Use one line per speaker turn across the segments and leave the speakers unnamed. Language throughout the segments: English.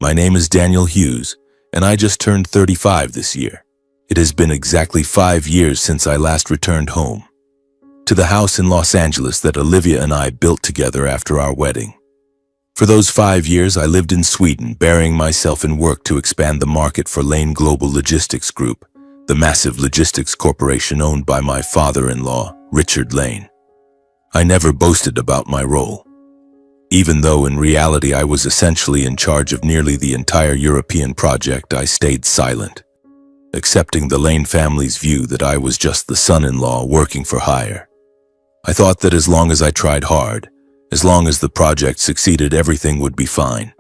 My name is Daniel Hughes, and I just turned 35 this year. It has been exactly 5 years since I last returned home, to the house in Los Angeles that Olivia and I built together after our wedding. For those 5 years, I lived in Sweden, burying myself in work to expand the market for Lane Global Logistics Group, the massive logistics corporation owned by my father-in-law, Richard Lane. I never boasted about my role, even though in reality I was essentially in charge of nearly the entire European project. I stayed silent, accepting the Lane family's view that I was just the son-in-law working for hire. I thought that as long as I tried hard, as long as the project succeeded, everything would be fine.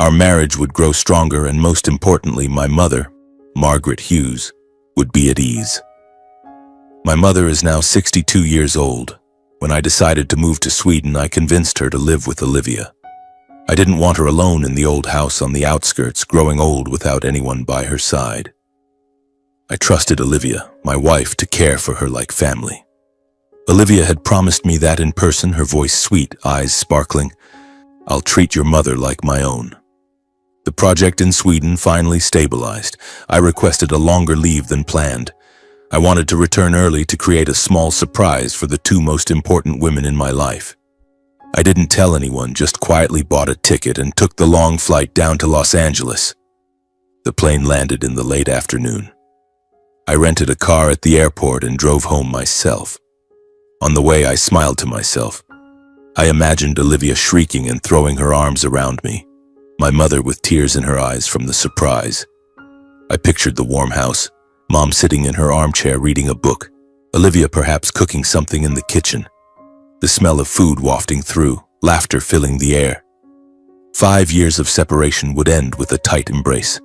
Our marriage would grow stronger, and most importantly, my mother, Margaret Hughes, would be at ease. My mother is now 62 years old. When I decided to move to Sweden, I convinced her to live with Olivia. I didn't want her alone in the old house on the outskirts, growing old without anyone by her side. I trusted Olivia, my wife, to care for her like family. Olivia had promised me that in person, her voice sweet, eyes sparkling. "I'll treat your mother like my own." The project in Sweden finally stabilized. I requested a longer leave than planned. I wanted to return early to create a small surprise for the two most important women in my life. I didn't tell anyone, just quietly bought a ticket and took the long flight down to Los Angeles. The plane landed in the late afternoon. I rented a car at the airport and drove home myself. On the way, I smiled to myself. I imagined Olivia shrieking and throwing her arms around me, my mother with tears in her eyes from the surprise. I pictured the warm house, Mom sitting in her armchair reading a book, Olivia perhaps cooking something in the kitchen, the smell of food wafting through, laughter filling the air. 5 years of separation would end with a tight embrace.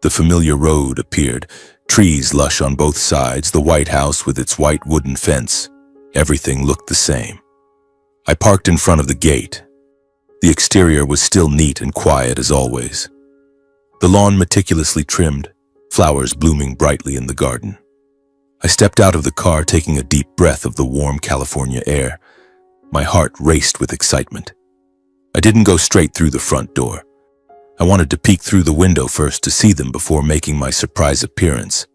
The familiar road appeared, trees lush on both sides, the White House with its white wooden fence. Everything looked the same. I parked in front of the gate. The exterior was still neat and quiet as always. The lawn meticulously trimmed, flowers blooming brightly in the garden. I stepped out of the car, taking a deep breath of the warm California air. My heart raced with excitement. I didn't go straight through the front door. I wanted to peek through the window first to see them before making my surprise appearance.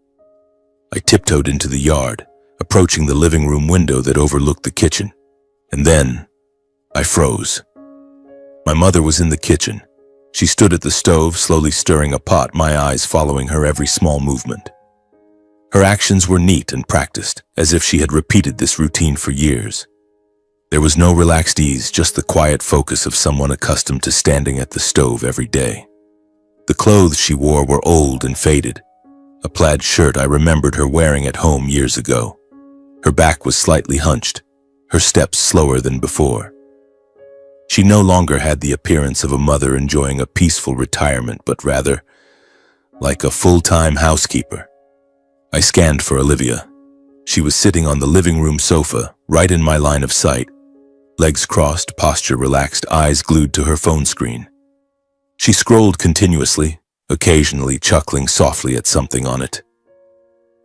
I tiptoed into the yard, approaching the living room window that overlooked the kitchen. And then, I froze. My mother was in the kitchen. She stood at the stove, slowly stirring a pot, my eyes following her every small movement. Her actions were neat and practiced, as if she had repeated this routine for years. There was no relaxed ease, just the quiet focus of someone accustomed to standing at the stove every day. The clothes she wore were old and faded. A plaid shirt I remembered her wearing at home years ago. Her back was slightly hunched, her steps slower than before. She no longer had the appearance of a mother enjoying a peaceful retirement, but rather like a full-time housekeeper. I scanned for Olivia. She was sitting on the living room sofa, right in my line of sight. Legs crossed, posture relaxed, eyes glued to her phone screen. She scrolled continuously, occasionally chuckling softly at something on it.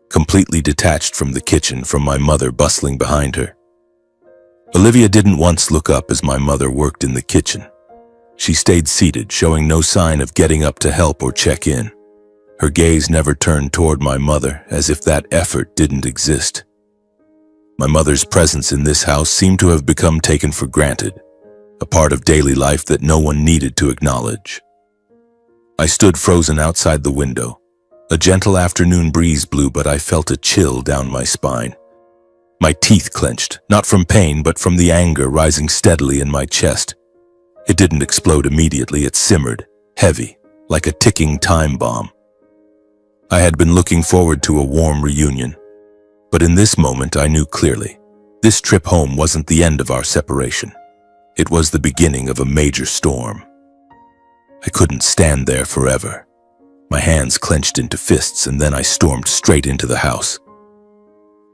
Completely detached from the kitchen, from my mother bustling behind her. Olivia didn't once look up as my mother worked in the kitchen. She stayed seated, showing no sign of getting up to help or check in. Her gaze never turned toward my mother, as if that effort didn't exist. My mother's presence in this house seemed to have become taken for granted, a part of daily life that no one needed to acknowledge. I stood frozen outside the window. A gentle afternoon breeze blew, but I felt a chill down my spine. My teeth clenched, not from pain, but from the anger rising steadily in my chest. It didn't explode immediately, it simmered, heavy, like a ticking time bomb. I had been looking forward to a warm reunion, but in this moment I knew clearly. This trip home wasn't the end of our separation. It was the beginning of a major storm. I couldn't stand there forever. My hands clenched into fists, and then I stormed straight into the house.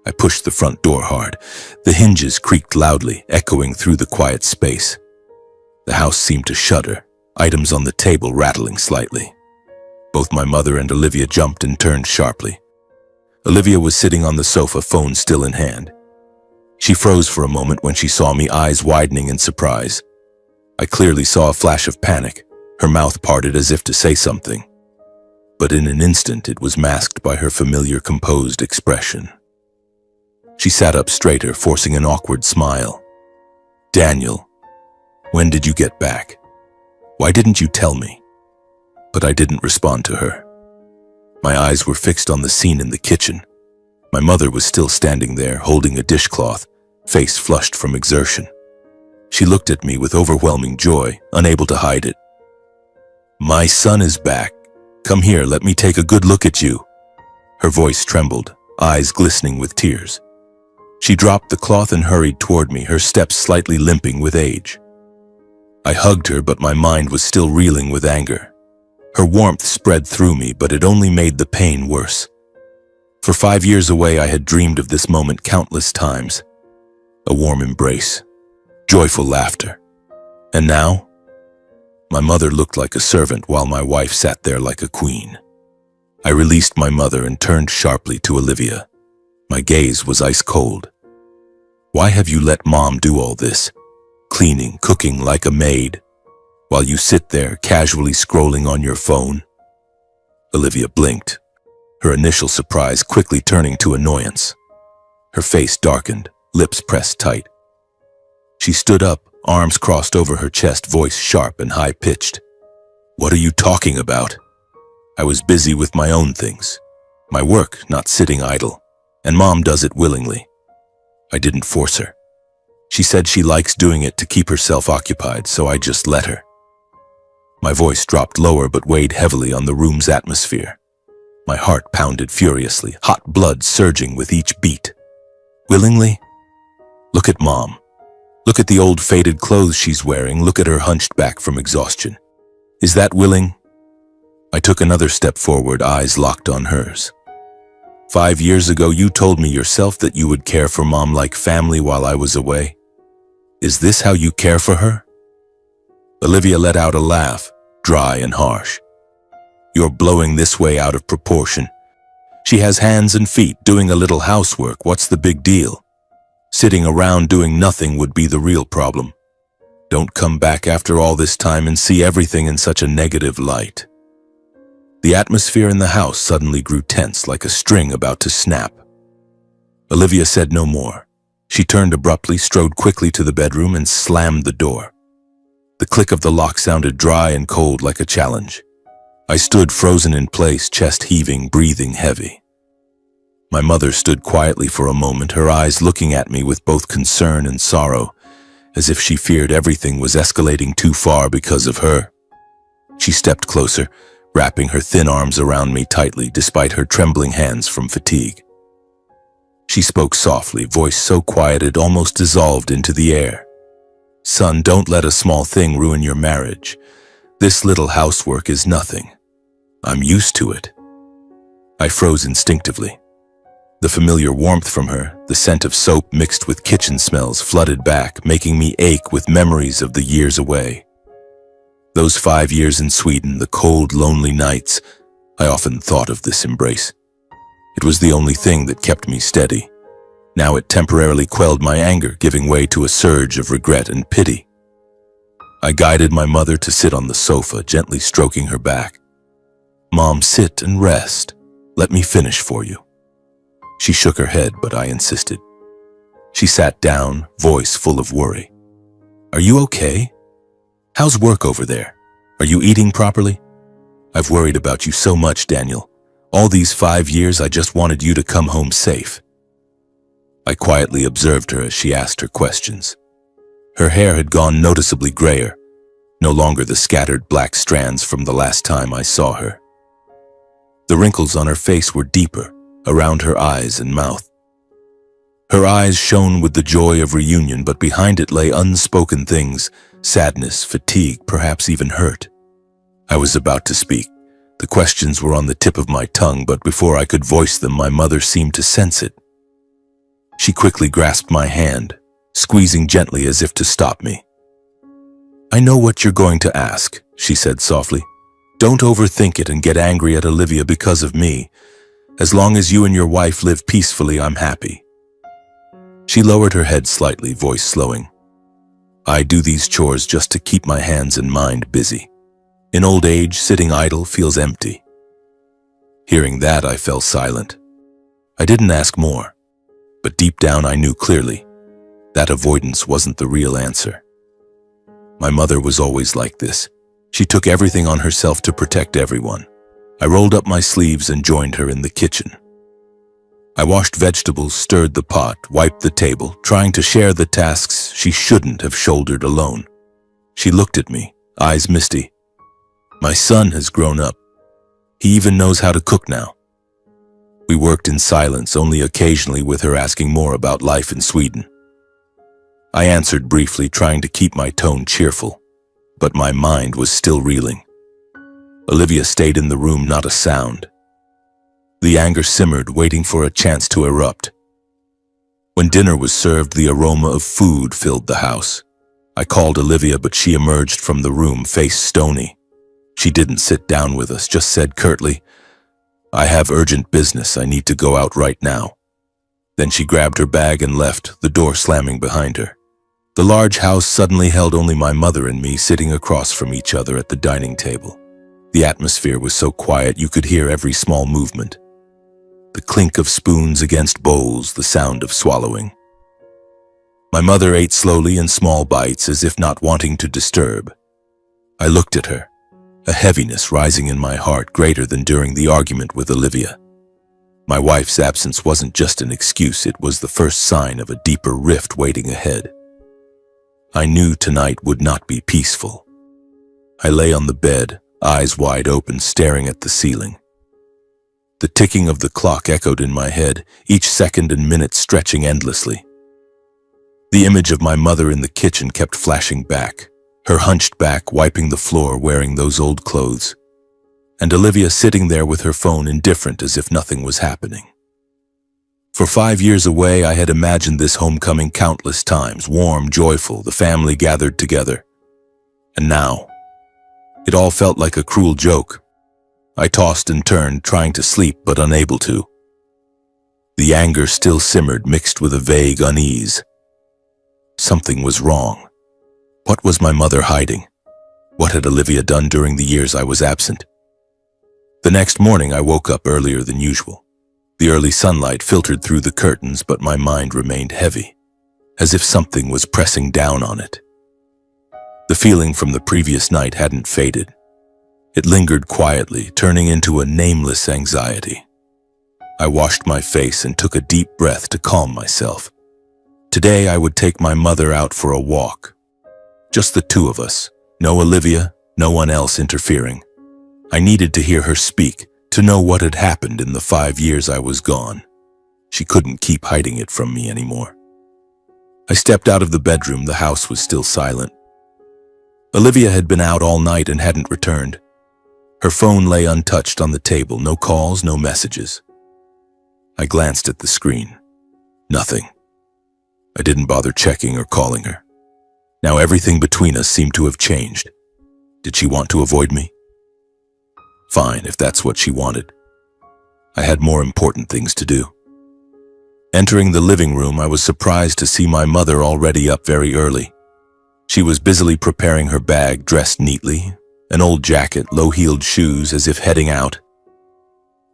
I pushed the front door hard. The hinges creaked loudly, echoing through the quiet space. The house seemed to shudder, items on the table rattling slightly. Both my mother and Olivia jumped and turned sharply. Olivia was sitting on the sofa, phone still in hand. She froze for a moment when she saw me, eyes widening in surprise. I clearly saw a flash of panic. Her mouth parted as if to say something, but in an instant it was masked by her familiar composed expression. She sat up straighter, forcing an awkward smile. "Daniel, when did you get back? Why didn't you tell me?" But I didn't respond to her. My eyes were fixed on the scene in the kitchen. My mother was still standing there, holding a dishcloth, face flushed from exertion. She looked at me with overwhelming joy, unable to hide it. "My son is back. Come here, let me take a good look at you." Her voice trembled, eyes glistening with tears. She dropped the cloth and hurried toward me, her steps slightly limping with age. I hugged her, but my mind was still reeling with anger. Her warmth spread through me, but it only made the pain worse. For 5 years away, I had dreamed of this moment countless times. A warm embrace, joyful laughter. And now? My mother looked like a servant while my wife sat there like a queen. I released my mother and turned sharply to Olivia. My gaze was ice cold. "Why have you let Mom do all this? Cleaning, cooking like a maid, while you sit there casually scrolling on your phone?" Olivia blinked, her initial surprise quickly turning to annoyance. Her face darkened, lips pressed tight. She stood up, arms crossed over her chest, voice sharp and high-pitched. "What are you talking about? I was busy with my own things. My work, not sitting idle. And Mom does it willingly. I didn't force her. She said she likes doing it to keep herself occupied, so I just let her." My voice dropped lower but weighed heavily on the room's atmosphere. My heart pounded furiously, hot blood surging with each beat. "Willingly? Look at Mom. Look at the old faded clothes she's wearing. Look at her hunched back from exhaustion. Is that willing?" I took another step forward, eyes locked on hers. 5 years ago, you told me yourself that you would care for Mom like family while I was away. Is this how you care for her? Olivia let out a laugh, dry and harsh. "You're blowing this way out of proportion. She has hands and feet, doing a little housework. What's the big deal? Sitting around doing nothing would be the real problem. Don't come back after all this time and see everything in such a negative light." The atmosphere in the house suddenly grew tense, like a string about to snap. Olivia said no more. She turned abruptly, strode quickly to the bedroom, and slammed the door. The click of the lock sounded dry and cold, like a challenge. I stood frozen in place, chest heaving, breathing heavy. My mother stood quietly for a moment, her eyes looking at me with both concern and sorrow, as if she feared everything was escalating too far because of her. She stepped closer, wrapping her thin arms around me tightly despite her trembling hands from fatigue. She spoke softly, voice so quiet it almost dissolved into the air. "Son, don't let a small thing ruin your marriage. This little housework is nothing. I'm used to it." I froze instinctively. The familiar warmth from her, the scent of soap mixed with kitchen smells, flooded back, making me ache with memories of the years away. Those 5 years in Sweden, the cold, lonely nights, I often thought of this embrace. It was the only thing that kept me steady. Now it temporarily quelled my anger, giving way to a surge of regret and pity. I guided my mother to sit on the sofa, gently stroking her back. "Mom, sit and rest. Let me finish for you." She shook her head, but I insisted. She sat down, voice full of worry. "Are you okay? How's work over there? Are you eating properly? I've worried about you so much, Daniel. All these 5 years, I just wanted you to come home safe." I quietly observed her as she asked her questions. Her hair had gone noticeably grayer, no longer the scattered black strands from the last time I saw her. The wrinkles on her face were deeper, around her eyes and mouth. Her eyes shone with the joy of reunion, but behind it lay unspoken things, sadness, fatigue, perhaps even hurt. I was about to speak. The questions were on the tip of my tongue, but before I could voice them, my mother seemed to sense it. She quickly grasped my hand, squeezing gently as if to stop me. "I know what you're going to ask," she said softly. "Don't overthink it and get angry at Olivia because of me. As long as you and your wife live peacefully, I'm happy." She lowered her head slightly, voice slowing. "I do these chores just to keep my hands and mind busy. In old age, sitting idle feels empty. Hearing that, I fell silent. I didn't ask more, but deep down I knew clearly that avoidance wasn't the real answer. My mother was always like this. She took everything on herself to protect everyone. I rolled up my sleeves and joined her in the kitchen. I washed vegetables, stirred the pot, wiped the table, trying to share the tasks she shouldn't have shouldered alone. She looked at me, eyes misty. My son has grown up. He even knows how to cook now. We worked in silence, only occasionally with her asking more about life in Sweden. I answered briefly, trying to keep my tone cheerful, but my mind was still reeling. Olivia stayed in the room, not a sound. The anger simmered, waiting for a chance to erupt. When dinner was served, the aroma of food filled the house. I called Olivia, but she emerged from the room, face stony. She didn't sit down with us, just said curtly, "I have urgent business. I need to go out right now." Then she grabbed her bag and left, the door slamming behind her. The large house suddenly held only my mother and me, sitting across from each other at the dining table. The atmosphere was so quiet you could hear every small movement. The clink of spoons against bowls, the sound of swallowing. My mother ate slowly in small bites, as if not wanting to disturb. I looked at her, a heaviness rising in my heart greater than during the argument with Olivia. My wife's absence wasn't just an excuse, it was the first sign of a deeper rift waiting ahead. I knew tonight would not be peaceful. I lay on the bed, eyes wide open, staring at the ceiling. The ticking of the clock echoed in my head, each second and minute stretching endlessly. The image of my mother in the kitchen kept flashing back, her hunched back wiping the floor wearing those old clothes, and Olivia sitting there with her phone, indifferent as if nothing was happening. For 5 years away, I had imagined this homecoming countless times, warm, joyful, the family gathered together. And now, it all felt like a cruel joke. I tossed and turned, trying to sleep but unable to. The anger still simmered, mixed with a vague unease. Something was wrong. What was my mother hiding? What had Olivia done during the years I was absent? The next morning I woke up earlier than usual. The early sunlight filtered through the curtains, but my mind remained heavy, as if something was pressing down on it. The feeling from the previous night hadn't faded. It lingered quietly, turning into a nameless anxiety. I washed my face and took a deep breath to calm myself. Today I would take my mother out for a walk. Just the two of us, no Olivia, no one else interfering. I needed to hear her speak, to know what had happened in the 5 years I was gone. She couldn't keep hiding it from me anymore. I stepped out of the bedroom. The house was still silent. Olivia had been out all night and hadn't returned. Her phone lay untouched on the table, no calls, no messages. I glanced at the screen. Nothing. I didn't bother checking or calling her. Now everything between us seemed to have changed. Did she want to avoid me? Fine, if that's what she wanted. I had more important things to do. Entering the living room, I was surprised to see my mother already up very early. She was busily preparing her bag, dressed neatly, an old jacket, low-heeled shoes, as if heading out.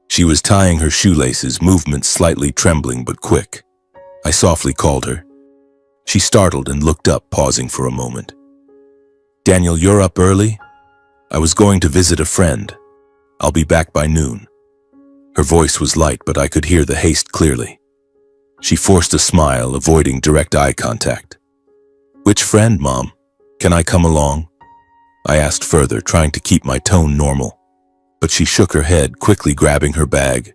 She was tying her shoelaces, movements slightly trembling but quick. I softly called her. She startled and looked up, pausing for a moment. "Daniel, you're up early? I was going to visit a friend. I'll be back by noon." Her voice was light, but I could hear the haste clearly. She forced a smile, avoiding direct eye contact. "Which friend, Mom? Can I come along?" I asked further, trying to keep my tone normal. But she shook her head, quickly grabbing her bag.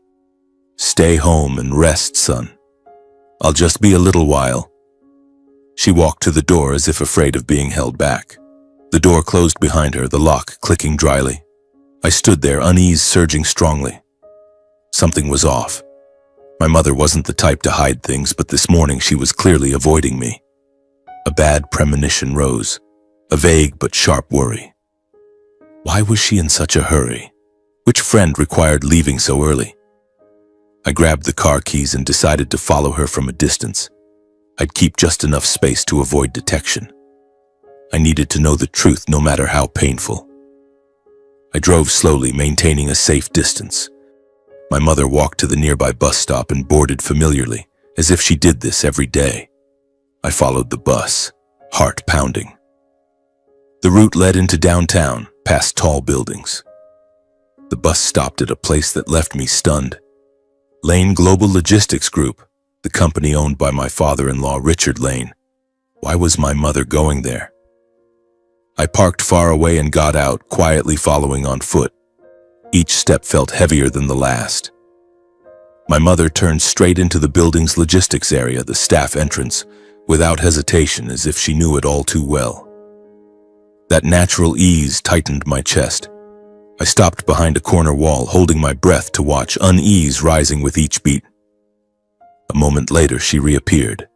"Stay home and rest, son. I'll just be a little while." She walked to the door as if afraid of being held back. The door closed behind her, the lock clicking dryly. I stood there, unease surging strongly. Something was off. My mother wasn't the type to hide things, but this morning she was clearly avoiding me. A bad premonition rose, a vague but sharp worry. Why was she in such a hurry? Which friend required leaving so early? I grabbed the car keys and decided to follow her from a distance. I'd keep just enough space to avoid detection. I needed to know the truth, no matter how painful. I drove slowly, maintaining a safe distance. My mother walked to the nearby bus stop and boarded familiarly, as if she did this every day. I followed the bus, heart pounding. The route led into downtown, past tall buildings. The bus stopped at a place that left me stunned. Lane Global Logistics Group, the company owned by my father-in-law Richard Lane. Why was my mother going there? I parked far away and got out, quietly following on foot. Each step felt heavier than the last. My mother turned straight into the building's logistics area, the staff entrance, without hesitation, as if she knew it all too well. That natural ease tightened my chest. I stopped behind a corner wall, holding my breath to watch unease rising with each beat. A moment later, she reappeared.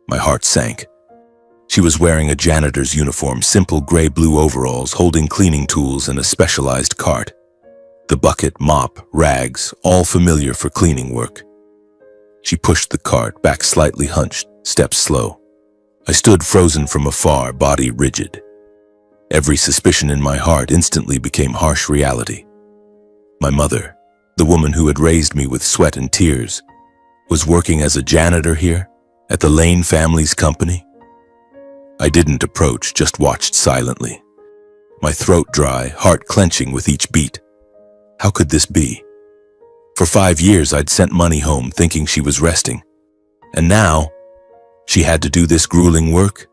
My heart sank. She was wearing a janitor's uniform, simple gray-blue overalls, holding cleaning tools and a specialized cart. The bucket, mop, rags, all familiar for cleaning work. She pushed the cart back, slightly hunched, steps slow. I stood frozen from afar, body rigid. Every suspicion in my heart instantly became harsh reality. My mother, the woman who had raised me with sweat and tears, was working as a janitor here, at the Lane family's company. I didn't approach, just watched silently. My throat dry, heart clenching with each beat. How could this be? For 5 years I'd sent money home thinking she was resting. And now, she had to do this grueling work?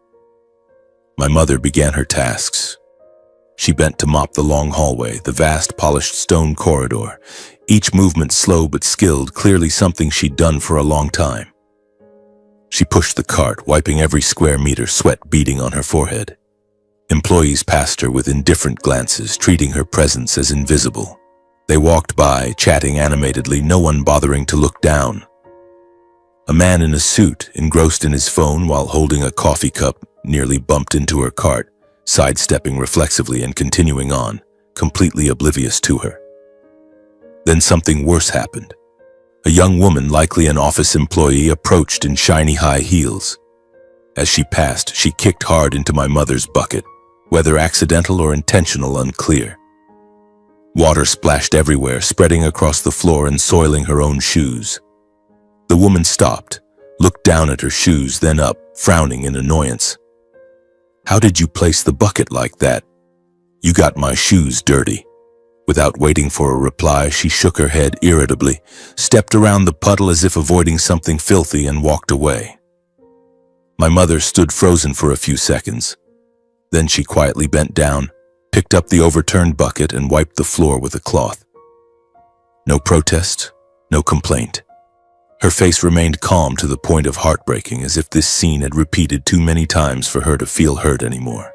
My mother began her tasks. She bent to mop the long hallway, the vast polished stone corridor, each movement slow but skilled, clearly something she'd done for a long time. She pushed the cart, wiping every square meter, sweat beading on her forehead. Employees passed her with indifferent glances, treating her presence as invisible. They walked by, chatting animatedly, no one bothering to look down. A man in a suit, engrossed in his phone while holding a coffee cup, nearly bumped into her cart, sidestepping reflexively and continuing on, completely oblivious to her. Then something worse happened. A young woman, likely an office employee, approached in shiny high heels. As she passed, she kicked hard into my mother's bucket, whether accidental or intentional, unclear. Water splashed everywhere, spreading across the floor and soiling her own shoes. The woman stopped, looked down at her shoes, then up, frowning in annoyance. "How did you place the bucket like that? You got my shoes dirty." Without waiting for a reply, she shook her head irritably, stepped around the puddle as if avoiding something filthy, and walked away. My mother stood frozen for a few seconds. Then she quietly bent down, picked up the overturned bucket, and wiped the floor with a cloth. No protest, no complaint. Her face remained calm to the point of heartbreaking, as if this scene had repeated too many times for her to feel hurt anymore.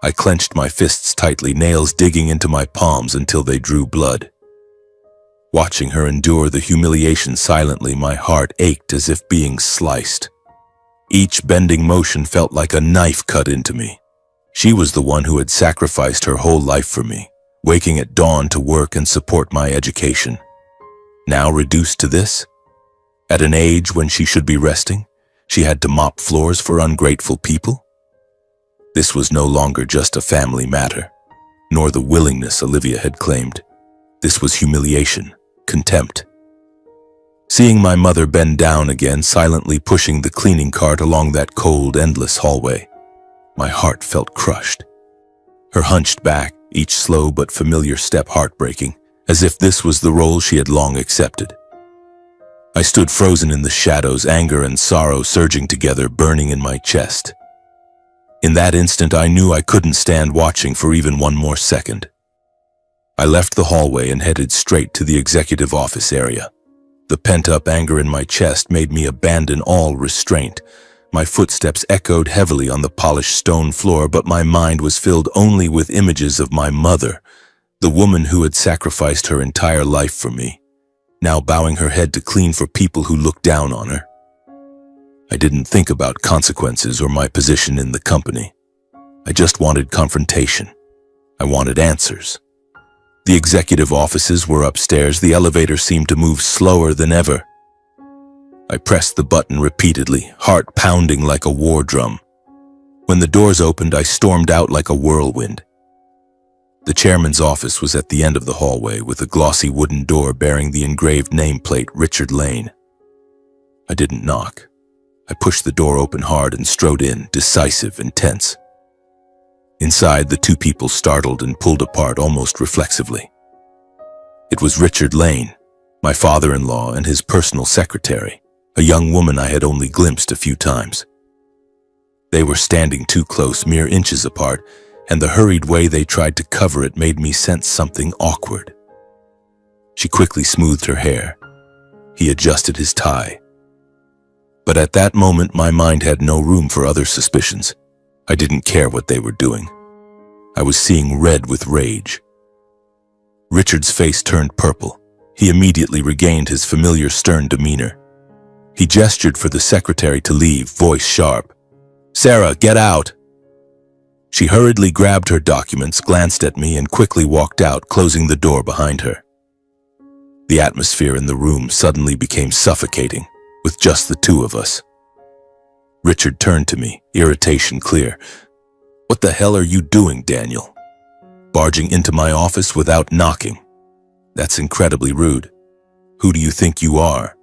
I clenched my fists tightly, nails digging into my palms until they drew blood. Watching her endure the humiliation silently, my heart ached as if being sliced. Each bending motion felt like a knife cut into me. She was the one who had sacrificed her whole life for me, waking at dawn to work and support my education. Now reduced to this? At an age when she should be resting, she had to mop floors for ungrateful people? This was no longer just a family matter, nor the willingness Olivia had claimed. This was humiliation, contempt. Seeing my mother bend down again, silently pushing the cleaning cart along that cold, endless hallway, my heart felt crushed. Her hunched back, each slow but familiar step heartbreaking, as if this was the role she had long accepted. I stood frozen in the shadows, anger and sorrow surging together, burning in my chest. In that instant, I knew I couldn't stand watching for even one more second. I left the hallway and headed straight to the executive office area. The pent-up anger in my chest made me abandon all restraint. My footsteps echoed heavily on the polished stone floor, but my mind was filled only with images of my mother, the woman who had sacrificed her entire life for me, now bowing her head to clean for people who looked down on her. I didn't think about consequences or my position in the company. I just wanted confrontation. I wanted answers. The executive offices were upstairs. The elevator seemed to move slower than ever. I pressed the button repeatedly, heart pounding like a war drum. When the doors opened, I stormed out like a whirlwind. The chairman's office was at the end of the hallway with a glossy wooden door bearing the engraved nameplate Richard Lane. I didn't knock. I pushed the door open hard and strode in, decisive and tense. Inside, the two people startled and pulled apart almost reflexively. It was Richard Lane, my father-in-law, and his personal secretary, a young woman I had only glimpsed a few times. They were standing too close, mere inches apart, and the hurried way they tried to cover it made me sense something awkward. She quickly smoothed her hair. He adjusted his tie. But at that moment, my mind had no room for other suspicions. I didn't care what they were doing. I was seeing red with rage. Richard's face turned purple. He immediately regained his familiar stern demeanor. He gestured for the secretary to leave, voice sharp. "Sarah, get out!" She hurriedly grabbed her documents, glanced at me, and quickly walked out, closing the door behind her. The atmosphere in the room suddenly became suffocating, with just the two of us. Richard turned to me, irritation clear. "What the hell are you doing, Daniel? Barging into my office without knocking? That's incredibly rude. Who do you think you are?"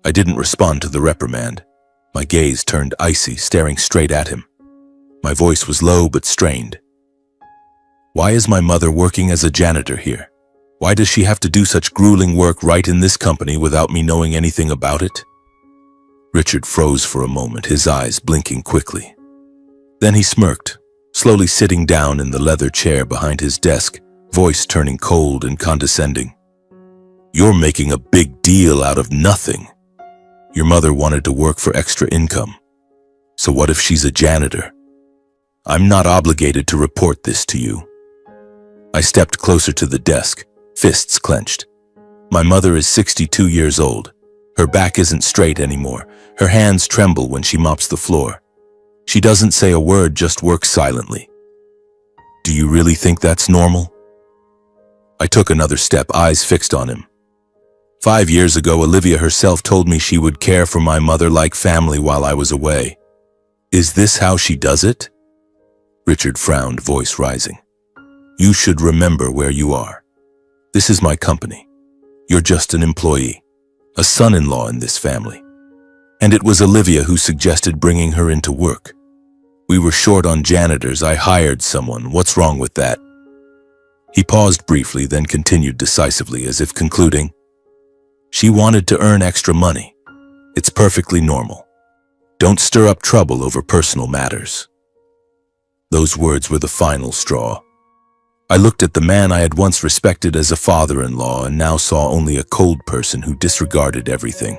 I didn't respond to the reprimand. My gaze turned icy, staring straight at him. My voice was low but strained. "Why is my mother working as a janitor here? Why does she have to do such grueling work right in this company without me knowing anything about it?" Richard froze for a moment, his eyes blinking quickly. Then he smirked, slowly sitting down in the leather chair behind his desk, voice turning cold and condescending. "You're making a big deal out of nothing. Your mother wanted to work for extra income. So what if she's a janitor? I'm not obligated to report this to you." I stepped closer to the desk, fists clenched. My mother is 62 years old. Her back isn't straight anymore. Her hands tremble when she mops the floor. She doesn't say a word, just works silently. Do you really think that's normal? I took another step, eyes fixed on him. 5 years ago, Olivia herself told me she would care for my mother like family while I was away. Is this how she does it? Richard frowned, voice rising. You should remember where you are. This is my company. You're just an employee, a son-in-law in this family. And it was Olivia who suggested bringing her into work. We were short on janitors. I hired someone. What's wrong with that? He paused briefly, then continued decisively, as if concluding. She wanted to earn extra money. It's perfectly normal. Don't stir up trouble over personal matters. Those words were the final straw. I looked at the man I had once respected as a father-in-law and now saw only a cold person who disregarded everything.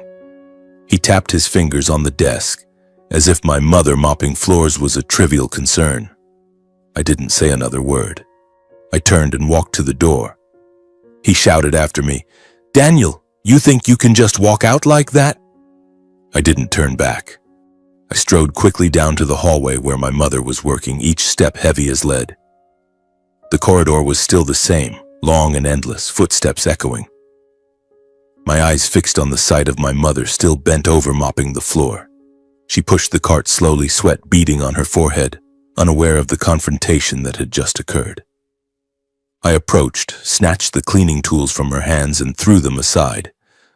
He tapped his fingers on the desk, as if my mother mopping floors was a trivial concern. I didn't say another word. I turned and walked to the door. He shouted after me, "Daniel, you think you can just walk out like that?" I didn't turn back. I strode quickly down to the hallway where my mother was working, each step heavy as lead. The corridor was still the same, long and endless, footsteps echoing. My eyes fixed on the sight of my mother still bent over mopping the floor. She pushed the cart slowly, sweat beading on her forehead, unaware of the confrontation that had just occurred. I approached, snatched the cleaning tools from her hands and threw them aside.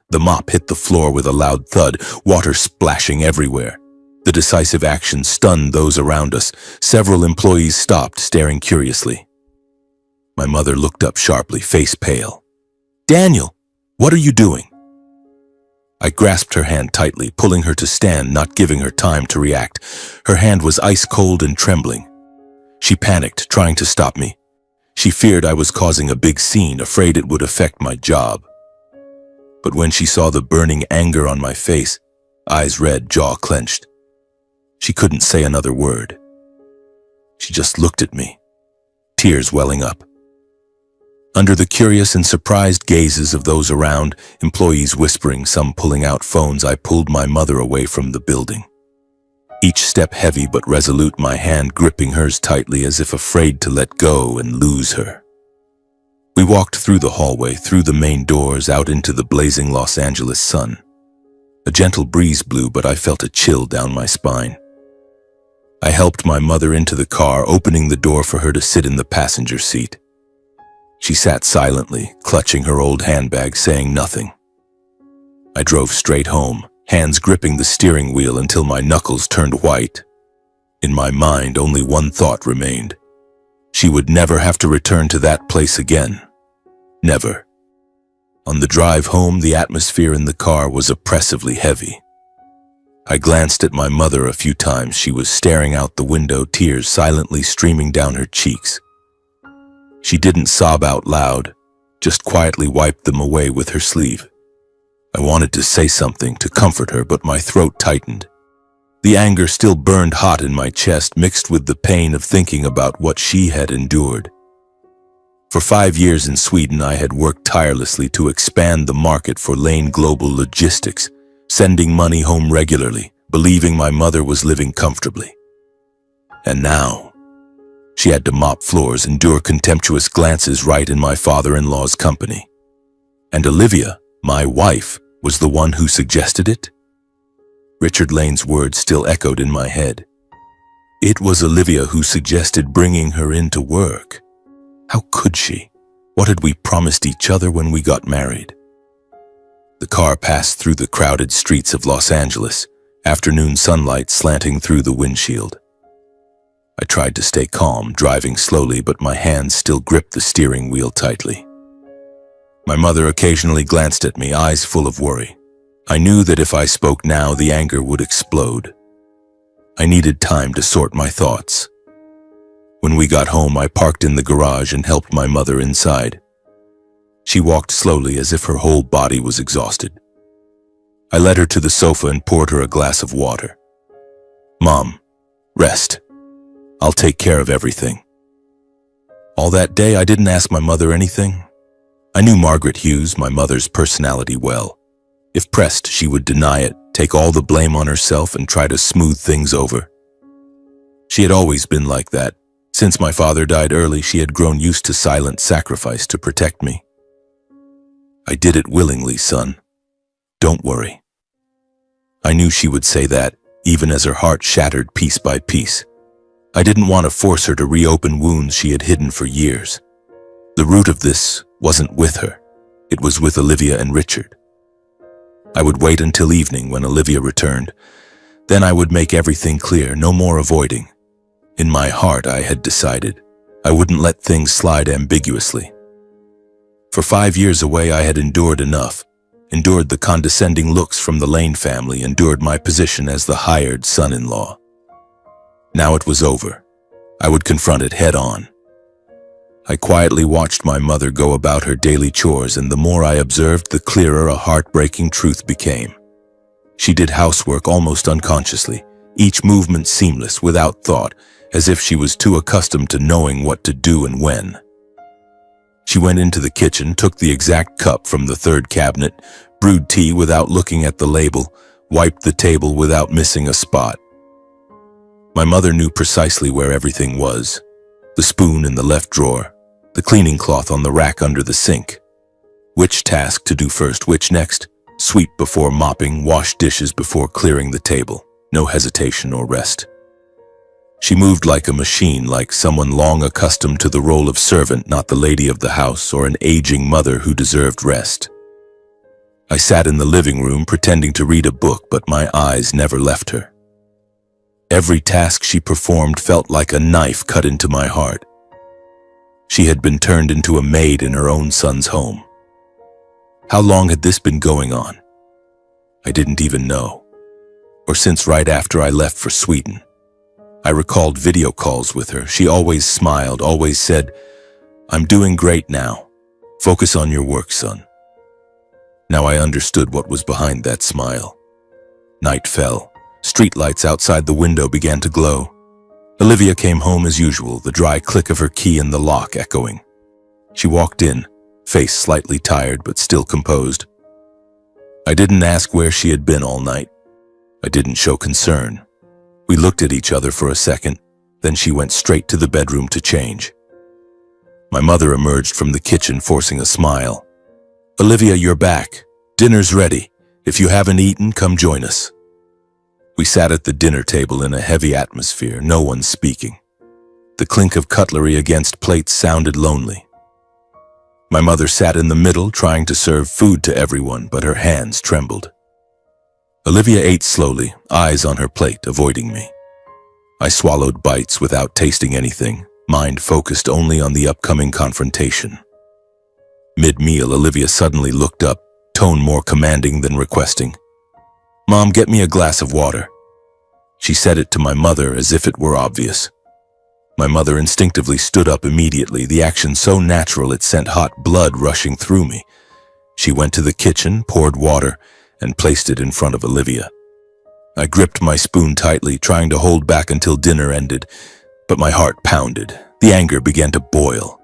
The mop hit the floor with a loud thud, water splashing everywhere. The decisive action stunned those around us. Several employees stopped, staring curiously. My mother looked up sharply, face pale. "Daniel, what are you doing?" I grasped her hand tightly, pulling her to stand, not giving her time to react. Her hand was ice cold and trembling. She panicked, trying to stop me. She feared I was causing a big scene, afraid it would affect my job. But when she saw the burning anger on my face, eyes red, jaw clenched, she couldn't say another word. She just looked at me, tears welling up. Under the curious and surprised gazes of those around, employees whispering, some pulling out phones, I pulled my mother away from the building. Each step heavy but resolute, my hand gripping hers tightly as if afraid to let go and lose her. We walked through the hallway, through the main doors, out into the blazing Los Angeles sun. A gentle breeze blew, but I felt a chill down my spine. I helped my mother into the car, opening the door for her to sit in the passenger seat. She sat silently, clutching her old handbag, saying nothing. I drove straight home, hands gripping the steering wheel until my knuckles turned white. In my mind, only one thought remained. She would never have to return to that place again. Never. On the drive home, the atmosphere in the car was oppressively heavy. I glanced at my mother a few times. She was staring out the window, tears silently streaming down her cheeks. She didn't sob out loud, just quietly wiped them away with her sleeve. I wanted to say something to comfort her, but my throat tightened. The anger still burned hot in my chest, mixed with the pain of thinking about what she had endured. For 5 years in Sweden, I had worked tirelessly to expand the market for Lane Global Logistics, sending money home regularly, believing my mother was living comfortably. And now, she had to mop floors, endure contemptuous glances right in my father-in-law's company. And Olivia, my wife, was the one who suggested it? Richard Lane's words still echoed in my head. It was Olivia who suggested bringing her into work. How could she? What had we promised each other when we got married? The car passed through the crowded streets of Los Angeles, afternoon sunlight slanting through the windshield. I tried to stay calm, driving slowly, but my hands still gripped the steering wheel tightly. My mother occasionally glanced at me, eyes full of worry. I knew that if I spoke now, the anger would explode. I needed time to sort my thoughts. When we got home, I parked in the garage and helped my mother inside. She walked slowly as if her whole body was exhausted. I led her to the sofa and poured her a glass of water. Mom, rest. I'll take care of everything. All that day, I didn't ask my mother anything. I knew Margaret Hughes, my mother's personality, well. If pressed, she would deny it, take all the blame on herself, and try to smooth things over. She had always been like that. Since my father died early, she had grown used to silent sacrifice to protect me. I did it willingly, son. Don't worry. I knew she would say that, even as her heart shattered piece by piece. I didn't want to force her to reopen wounds she had hidden for years. The root of this wasn't with her. It was with Olivia and Richard. I would wait until evening when Olivia returned. Then I would make everything clear, no more avoiding. In my heart, I had decided I wouldn't let things slide ambiguously. For 5 years away, I had endured enough, endured the condescending looks from the Lane family, endured my position as the hired son-in-law. Now it was over. I would confront it head on. I quietly watched my mother go about her daily chores, and the more I observed, the clearer a heartbreaking truth became. She did housework almost unconsciously, each movement seamless, without thought, as if she was too accustomed to knowing what to do and when. She went into the kitchen, took the exact cup from the third cabinet, brewed tea without looking at the label, wiped the table without missing a spot. My mother knew precisely where everything was. The spoon in the left drawer, the cleaning cloth on the rack under the sink. Which task to do first, which next? Sweep before mopping, wash dishes before clearing the table. No hesitation or rest. She moved like a machine, like someone long accustomed to the role of servant, not the lady of the house or an aging mother who deserved rest. I sat in the living room pretending to read a book, but my eyes never left her. Every task she performed felt like a knife cut into my heart. She had been turned into a maid in her own son's home. How long had this been going on? I didn't even know. Or since right after I left for Sweden. I recalled video calls with her. She always smiled, always said, "I'm doing great now. Focus on your work, son." Now I understood what was behind that smile. Night fell. Streetlights outside the window began to glow. Olivia came home as usual, the dry click of her key in the lock echoing. She walked in, face slightly tired but still composed. I didn't ask where she had been all night. I didn't show concern. We looked at each other for a second, then she went straight to the bedroom to change. My mother emerged from the kitchen, forcing a smile. "Olivia, you're back. Dinner's ready. If you haven't eaten, come join us." We sat at the dinner table in a heavy atmosphere, no one speaking. The clink of cutlery against plates sounded lonely. My mother sat in the middle trying to serve food to everyone, but her hands trembled. Olivia ate slowly, eyes on her plate, avoiding me. I swallowed bites without tasting anything, mind focused only on the upcoming confrontation. Mid-meal, Olivia suddenly looked up, tone more commanding than requesting. "Mom, get me a glass of water." She said it to my mother as if it were obvious. My mother instinctively stood up immediately, the action so natural it sent hot blood rushing through me. She went to the kitchen, poured water, and placed it in front of Olivia. I gripped my spoon tightly, trying to hold back until dinner ended, but my heart pounded. The anger began to boil.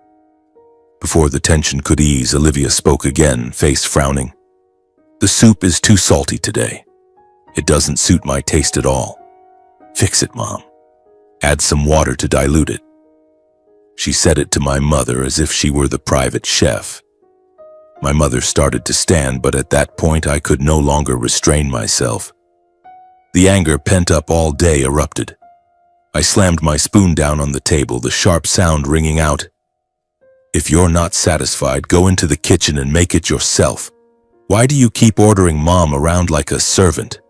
Before the tension could ease, Olivia spoke again, face frowning. "The soup is too salty today. It doesn't suit my taste at all. Fix it, Mom. Add some water to dilute it." She said it to my mother as if she were the private chef. My mother started to stand, but at that point I could no longer restrain myself. The anger pent up all day erupted. I slammed my spoon down on the table, the sharp sound ringing out. "If you're not satisfied, go into the kitchen and make it yourself. Why do you keep ordering Mom around like a servant?"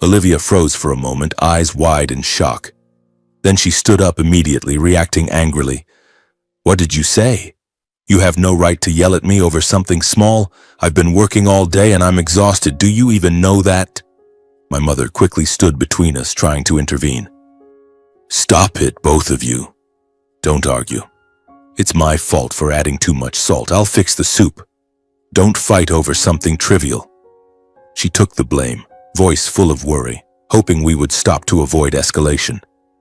Olivia froze for a moment, eyes wide in shock. Then she stood up immediately, reacting angrily. "What did you say? You have no right to yell at me over something small. I've been working all day and I'm exhausted. Do you even know that?" My mother quickly stood between us, trying to intervene. "Stop it, both of you. Don't argue. It's my fault for adding too much salt. I'll fix the soup. Don't fight over something trivial." She took the blame, voice full of worry, hoping we would stop to avoid escalation.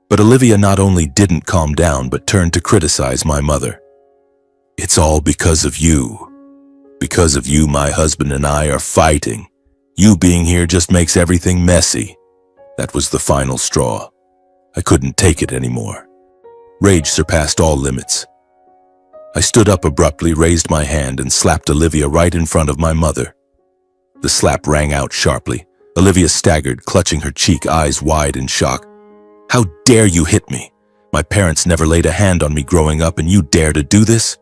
But Olivia not only didn't calm down, but turned to criticize my mother. "It's all because of you. Because of you, my husband and I are fighting. You being here just makes everything messy." That was the final straw. I couldn't take it anymore. Rage surpassed all limits. I stood up abruptly, raised my hand, and slapped Olivia right in front of my mother. The slap rang out sharply. Olivia staggered, clutching her cheek, eyes wide in shock. "How dare you hit me? My parents never laid a hand on me growing up, and you dare to do this?"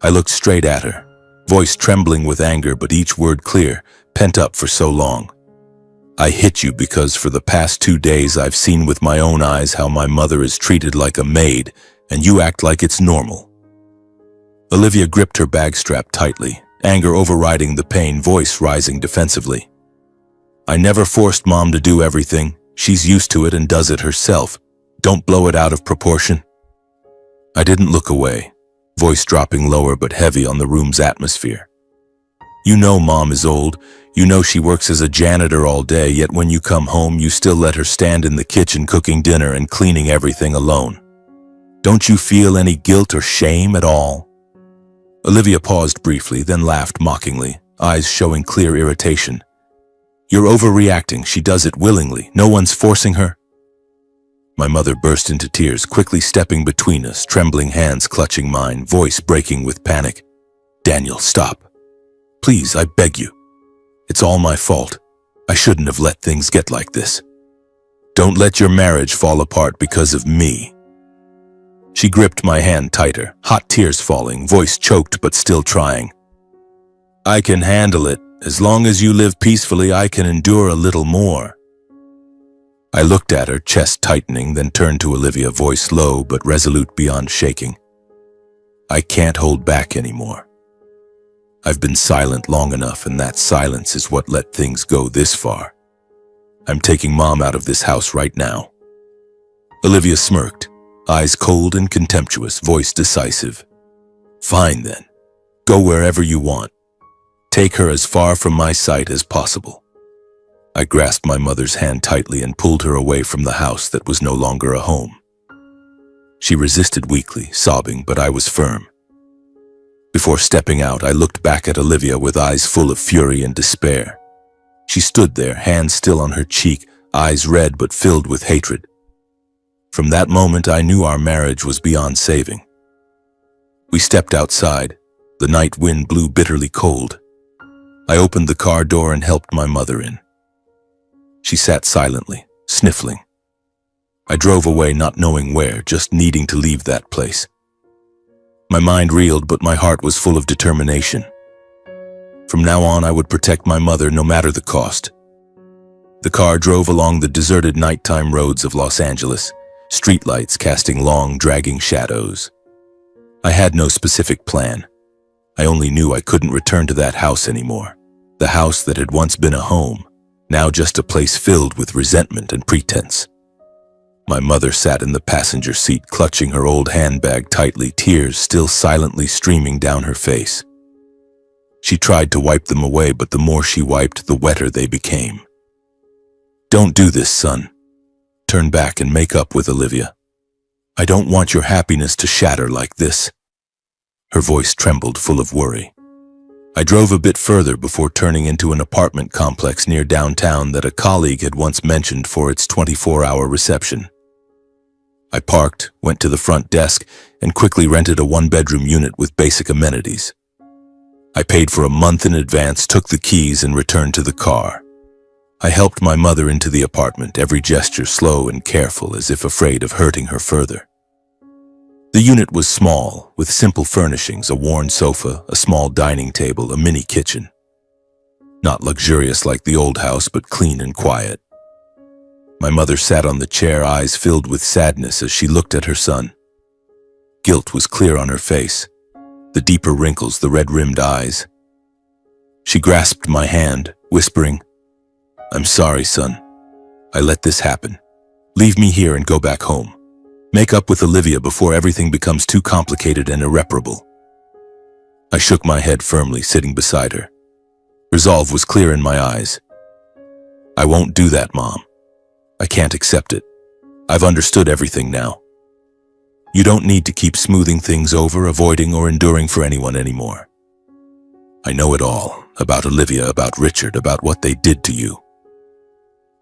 I looked straight at her, voice trembling with anger, but each word clear, pent up for so long. "I hit you because for the past 2 days I've seen with my own eyes how my mother is treated like a maid, and you act like it's normal." Olivia gripped her bag strap tightly, anger overriding the pain, voice rising defensively. "I never forced Mom to do everything. She's used to it and does it herself. Don't blow it out of proportion." I didn't look away, voice dropping lower but heavy on the room's atmosphere. "You know Mom is old. You know she works as a janitor all day, yet when you come home you still let her stand in the kitchen cooking dinner and cleaning everything alone. Don't you feel any guilt or shame at all?" Olivia paused briefly, then laughed mockingly, eyes showing clear irritation. "You're overreacting. She does it willingly. No one's forcing her." My mother burst into tears, quickly stepping between us, trembling hands clutching mine, voice breaking with panic. "Daniel, stop. Please, I beg you. It's all my fault. I shouldn't have let things get like this. Don't let your marriage fall apart because of me." She gripped my hand tighter, hot tears falling, voice choked but still trying. "I can handle it. As long as you live peacefully, I can endure a little more." I looked at her, chest tightening, then turned to Olivia, voice low but resolute beyond shaking. "I can't hold back anymore. I've been silent long enough, and that silence is what let things go this far. I'm taking Mom out of this house right now." Olivia smirked, eyes cold and contemptuous, voice decisive. "Fine then. Go wherever you want. Take her as far from my sight as possible." I grasped my mother's hand tightly and pulled her away from the house that was no longer a home. She resisted weakly, sobbing, but I was firm. Before stepping out, I looked back at Olivia with eyes full of fury and despair. She stood there, hand still on her cheek, eyes red but filled with hatred. From that moment, I knew our marriage was beyond saving. We stepped outside. The night wind blew bitterly cold. I opened the car door and helped my mother in. She sat silently, sniffling. I drove away, not knowing where, just needing to leave that place. My mind reeled, but my heart was full of determination. From now on, I would protect my mother no matter the cost. The car drove along the deserted nighttime roads of Los Angeles, streetlights casting long, dragging shadows. I had no specific plan. I only knew I couldn't return to that house anymore. The house that had once been a home, now just a place filled with resentment and pretense. My mother sat in the passenger seat, clutching her old handbag tightly, tears still silently streaming down her face. She tried to wipe them away, but the more she wiped, the wetter they became. "Don't do this, son. Turn back and make up with Olivia. I don't want your happiness to shatter like this." Her voice trembled, full of worry. I drove a bit further before turning into an apartment complex near downtown that a colleague had once mentioned for its 24-hour reception. I parked, went to the front desk, and quickly rented a one-bedroom unit with basic amenities. I paid for a month in advance, took the keys, and returned to the car. I helped my mother into the apartment, every gesture slow and careful, as if afraid of hurting her further. The unit was small, with simple furnishings, a worn sofa, a small dining table, a mini kitchen. Not luxurious like the old house, but clean and quiet. My mother sat on the chair, eyes filled with sadness as she looked at her son. Guilt was clear on her face, the deeper wrinkles, the red-rimmed eyes. She grasped my hand, whispering, "I'm sorry, son. I let this happen. Leave me here and go back home. Make up with Olivia before everything becomes too complicated and irreparable." I shook my head firmly, sitting beside her. Resolve was clear in my eyes. "I won't do that, Mom. I can't accept it. I've understood everything now. You don't need to keep smoothing things over, avoiding or enduring for anyone anymore. I know it all, about Olivia, about Richard, about what they did to you."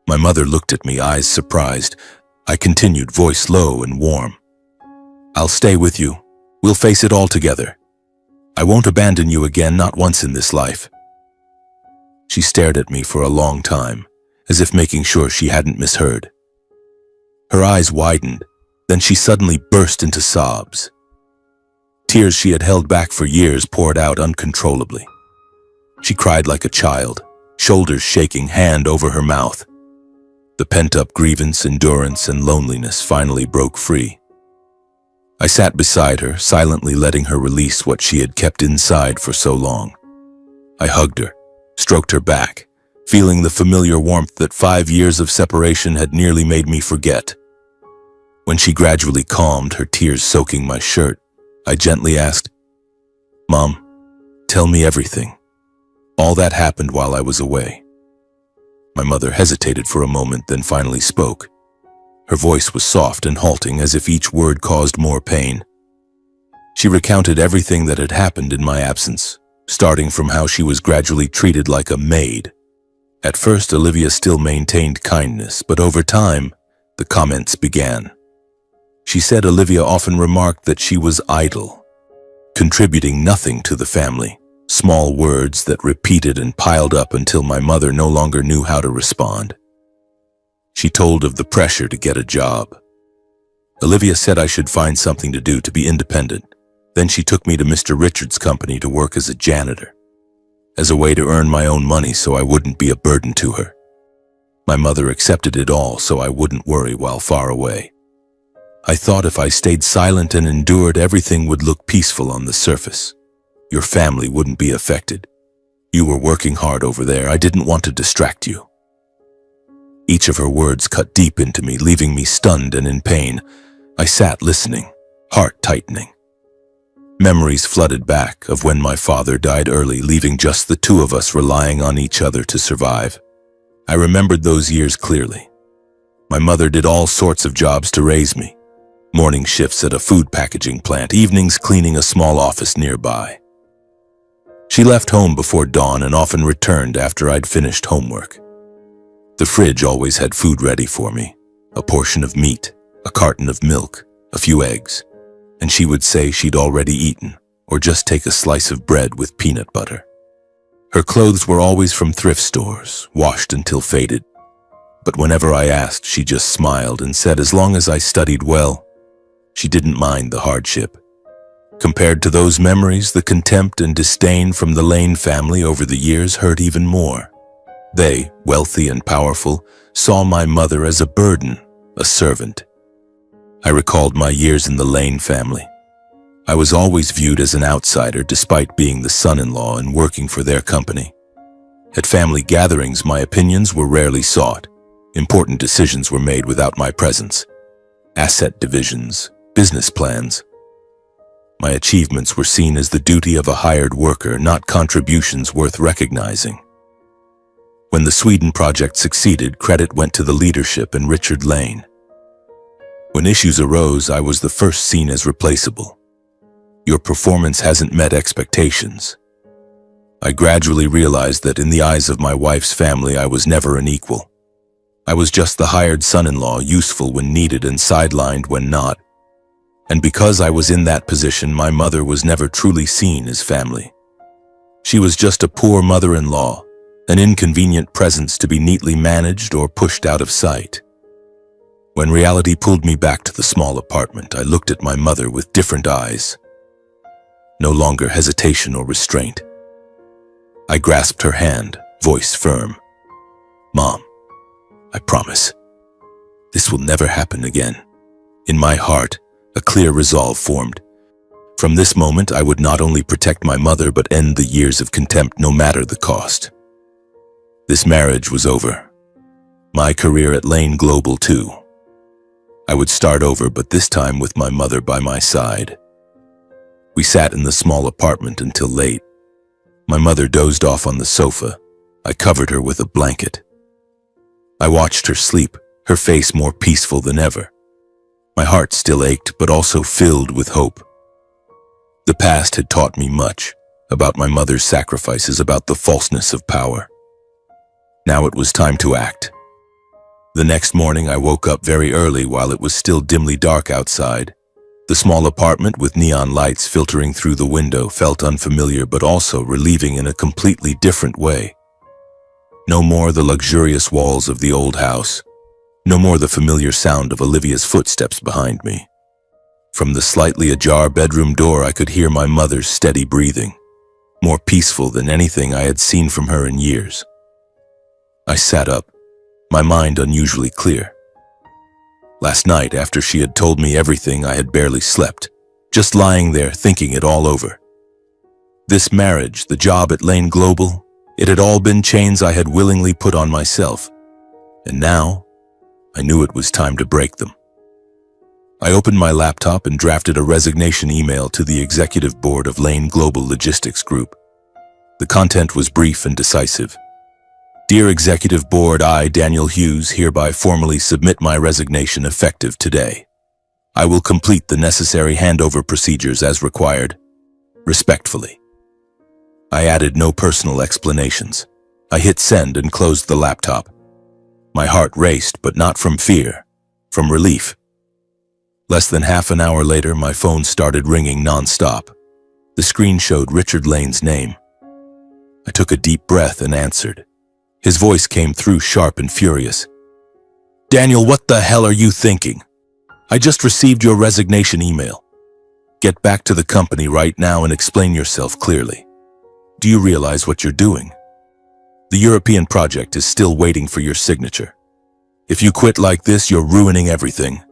My mother looked at me, eyes surprised. I continued, voice low and warm. "I'll stay with you. We'll face it all together. I won't abandon you again, not once in this life." She stared at me for a long time, as if making sure she hadn't misheard. Her eyes widened, then she suddenly burst into sobs. Tears she had held back for years poured out uncontrollably. She cried like a child, shoulders shaking, hand over her mouth. The pent-up grievance, endurance, and loneliness finally broke free. I sat beside her, silently letting her release what she had kept inside for so long. I hugged her, stroked her back, feeling the familiar warmth that 5 years of separation had nearly made me forget. When she gradually calmed, her tears soaking my shirt, I gently asked, "Mom, tell me everything. All that happened while I was away." My mother hesitated for a moment, then finally spoke. Her voice was soft and halting, as if each word caused more pain. She recounted everything that had happened in my absence, starting from how she was gradually treated like a maid. At first, Olivia still maintained kindness, but over time, the comments began. She said Olivia often remarked that she was idle, contributing nothing to the family. Small words that repeated and piled up until my mother no longer knew how to respond. She told of the pressure to get a job. Olivia said I should find something to do, to be independent. Then she took me to Mr. Richard's company to work as a janitor, as a way to earn my own money so I wouldn't be a burden to her. My mother accepted it all so I wouldn't worry while far away. I thought if I stayed silent and endured, everything would look peaceful on the surface. Your family wouldn't be affected. You were working hard over there. I didn't want to distract you. Each of her words cut deep into me, leaving me stunned and in pain. I sat listening, heart tightening. Memories flooded back of when my father died early, leaving just the two of us relying on each other to survive. I remembered those years clearly. My mother did all sorts of jobs to raise me. Morning shifts at a food packaging plant, evenings cleaning a small office nearby. She left home before dawn and often returned after I'd finished homework. The fridge always had food ready for me, a portion of meat, a carton of milk, a few eggs, and she would say she'd already eaten, or just take a slice of bread with peanut butter. Her clothes were always from thrift stores, washed until faded, but whenever I asked, she just smiled and said as long as I studied well, she didn't mind the hardship. Compared to those memories, the contempt and disdain from the Lane family over the years hurt even more. They, wealthy and powerful, saw my mother as a burden, a servant. I recalled my years in the Lane family. I was always viewed as an outsider despite being the son-in-law and working for their company. At family gatherings, my opinions were rarely sought. Important decisions were made without my presence. Asset divisions, business plans. My achievements were seen as the duty of a hired worker, not contributions worth recognizing. When the Sweden project succeeded, credit went to the leadership and Richard Lane. When issues arose, I was the first seen as replaceable. Your performance hasn't met expectations. I gradually realized that in the eyes of my wife's family, I was never an equal. I was just the hired son-in-law, useful when needed and sidelined when not. And because I was in that position, my mother was never truly seen as family. She was just a poor mother-in-law, an inconvenient presence to be neatly managed or pushed out of sight. When reality pulled me back to the small apartment, I looked at my mother with different eyes. No longer hesitation or restraint. I grasped her hand, voice firm. "Mom, I promise. This will never happen again." In my heart, a clear resolve formed. From this moment, I would not only protect my mother but end the years of contempt no matter the cost. This marriage was over. My career at Lane Global too. I would start over, but this time with my mother by my side. We sat in the small apartment until late. My mother dozed off on the sofa. I covered her with a blanket. I watched her sleep, her face more peaceful than ever. My heart still ached, but also filled with hope. The past had taught me much, about my mother's sacrifices, about the falseness of power. Now it was time to act. The next morning I woke up very early while it was still dimly dark outside. The small apartment with neon lights filtering through the window felt unfamiliar but also relieving in a completely different way. No more the luxurious walls of the old house. No more the familiar sound of Olivia's footsteps behind me. From the slightly ajar bedroom door I could hear my mother's steady breathing, more peaceful than anything I had seen from her in years. I sat up, my mind unusually clear. Last night, after she had told me everything, I had barely slept, just lying there thinking it all over. This marriage, the job at Lane Global, it had all been chains I had willingly put on myself. And now, I knew it was time to break them. I opened my laptop and drafted a resignation email to the executive board of Lane Global Logistics Group. The content was brief and decisive. Dear Executive Board, I, Daniel Hughes, hereby formally submit my resignation effective today. I will complete the necessary handover procedures as required. Respectfully. I added no personal explanations. I hit send and closed the laptop. My heart raced, but not from fear, from relief. Less than half an hour later, my phone started ringing non-stop. The screen showed Richard Lane's name. I took a deep breath and answered. His voice came through sharp and furious. "Daniel, what the hell are you thinking? I just received your resignation email. Get back to the company right now and explain yourself clearly. Do you realize what you're doing? The European project is still waiting for your signature. If you quit like this, you're ruining everything."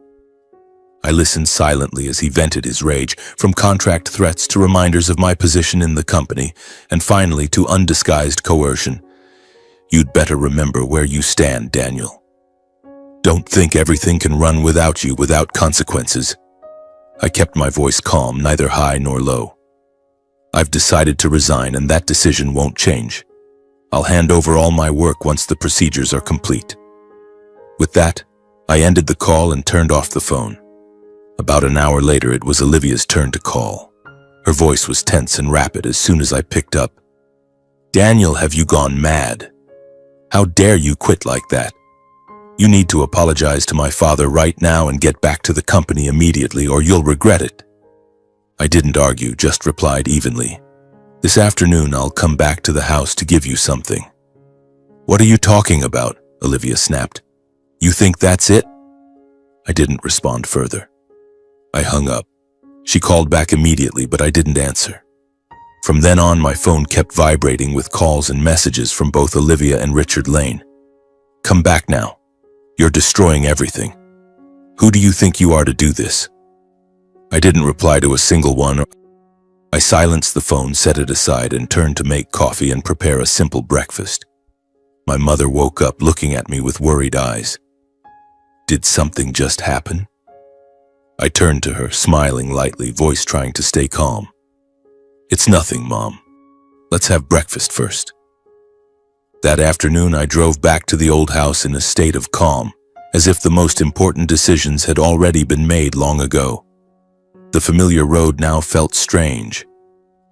I listened silently as he vented his rage, from contract threats to reminders of my position in the company, and finally to undisguised coercion. "You'd better remember where you stand, Daniel. Don't think everything can run without you, without consequences." I kept my voice calm, neither high nor low. "I've decided to resign, and that decision won't change. I'll hand over all my work once the procedures are complete." With that, I ended the call and turned off the phone. About an hour later, it was Olivia's turn to call. Her voice was tense and rapid as soon as I picked up. "Daniel, have you gone mad? How dare you quit like that? You need to apologize to my father right now and get back to the company immediately, or you'll regret it." I didn't argue, just replied evenly. "This afternoon I'll come back to the house to give you something." "What are you talking about?" Olivia snapped. "You think that's it?" I didn't respond further. I hung up, She called back immediately, but I didn't answer. From then on, my phone kept vibrating with calls and messages from both Olivia and Richard Lane. Come back now. You're destroying everything. Who do you think you are to do this? I didn't reply to a single one. I silenced the phone, set it aside, and turned to make coffee and prepare a simple breakfast. My mother woke up looking at me with worried eyes. Did something just happen? I turned to her, smiling lightly, voice trying to stay calm. It's nothing, Mom. Let's have breakfast first. That afternoon, I drove back to the old house in a state of calm, as if the most important decisions had already been made long ago. The familiar road now felt strange.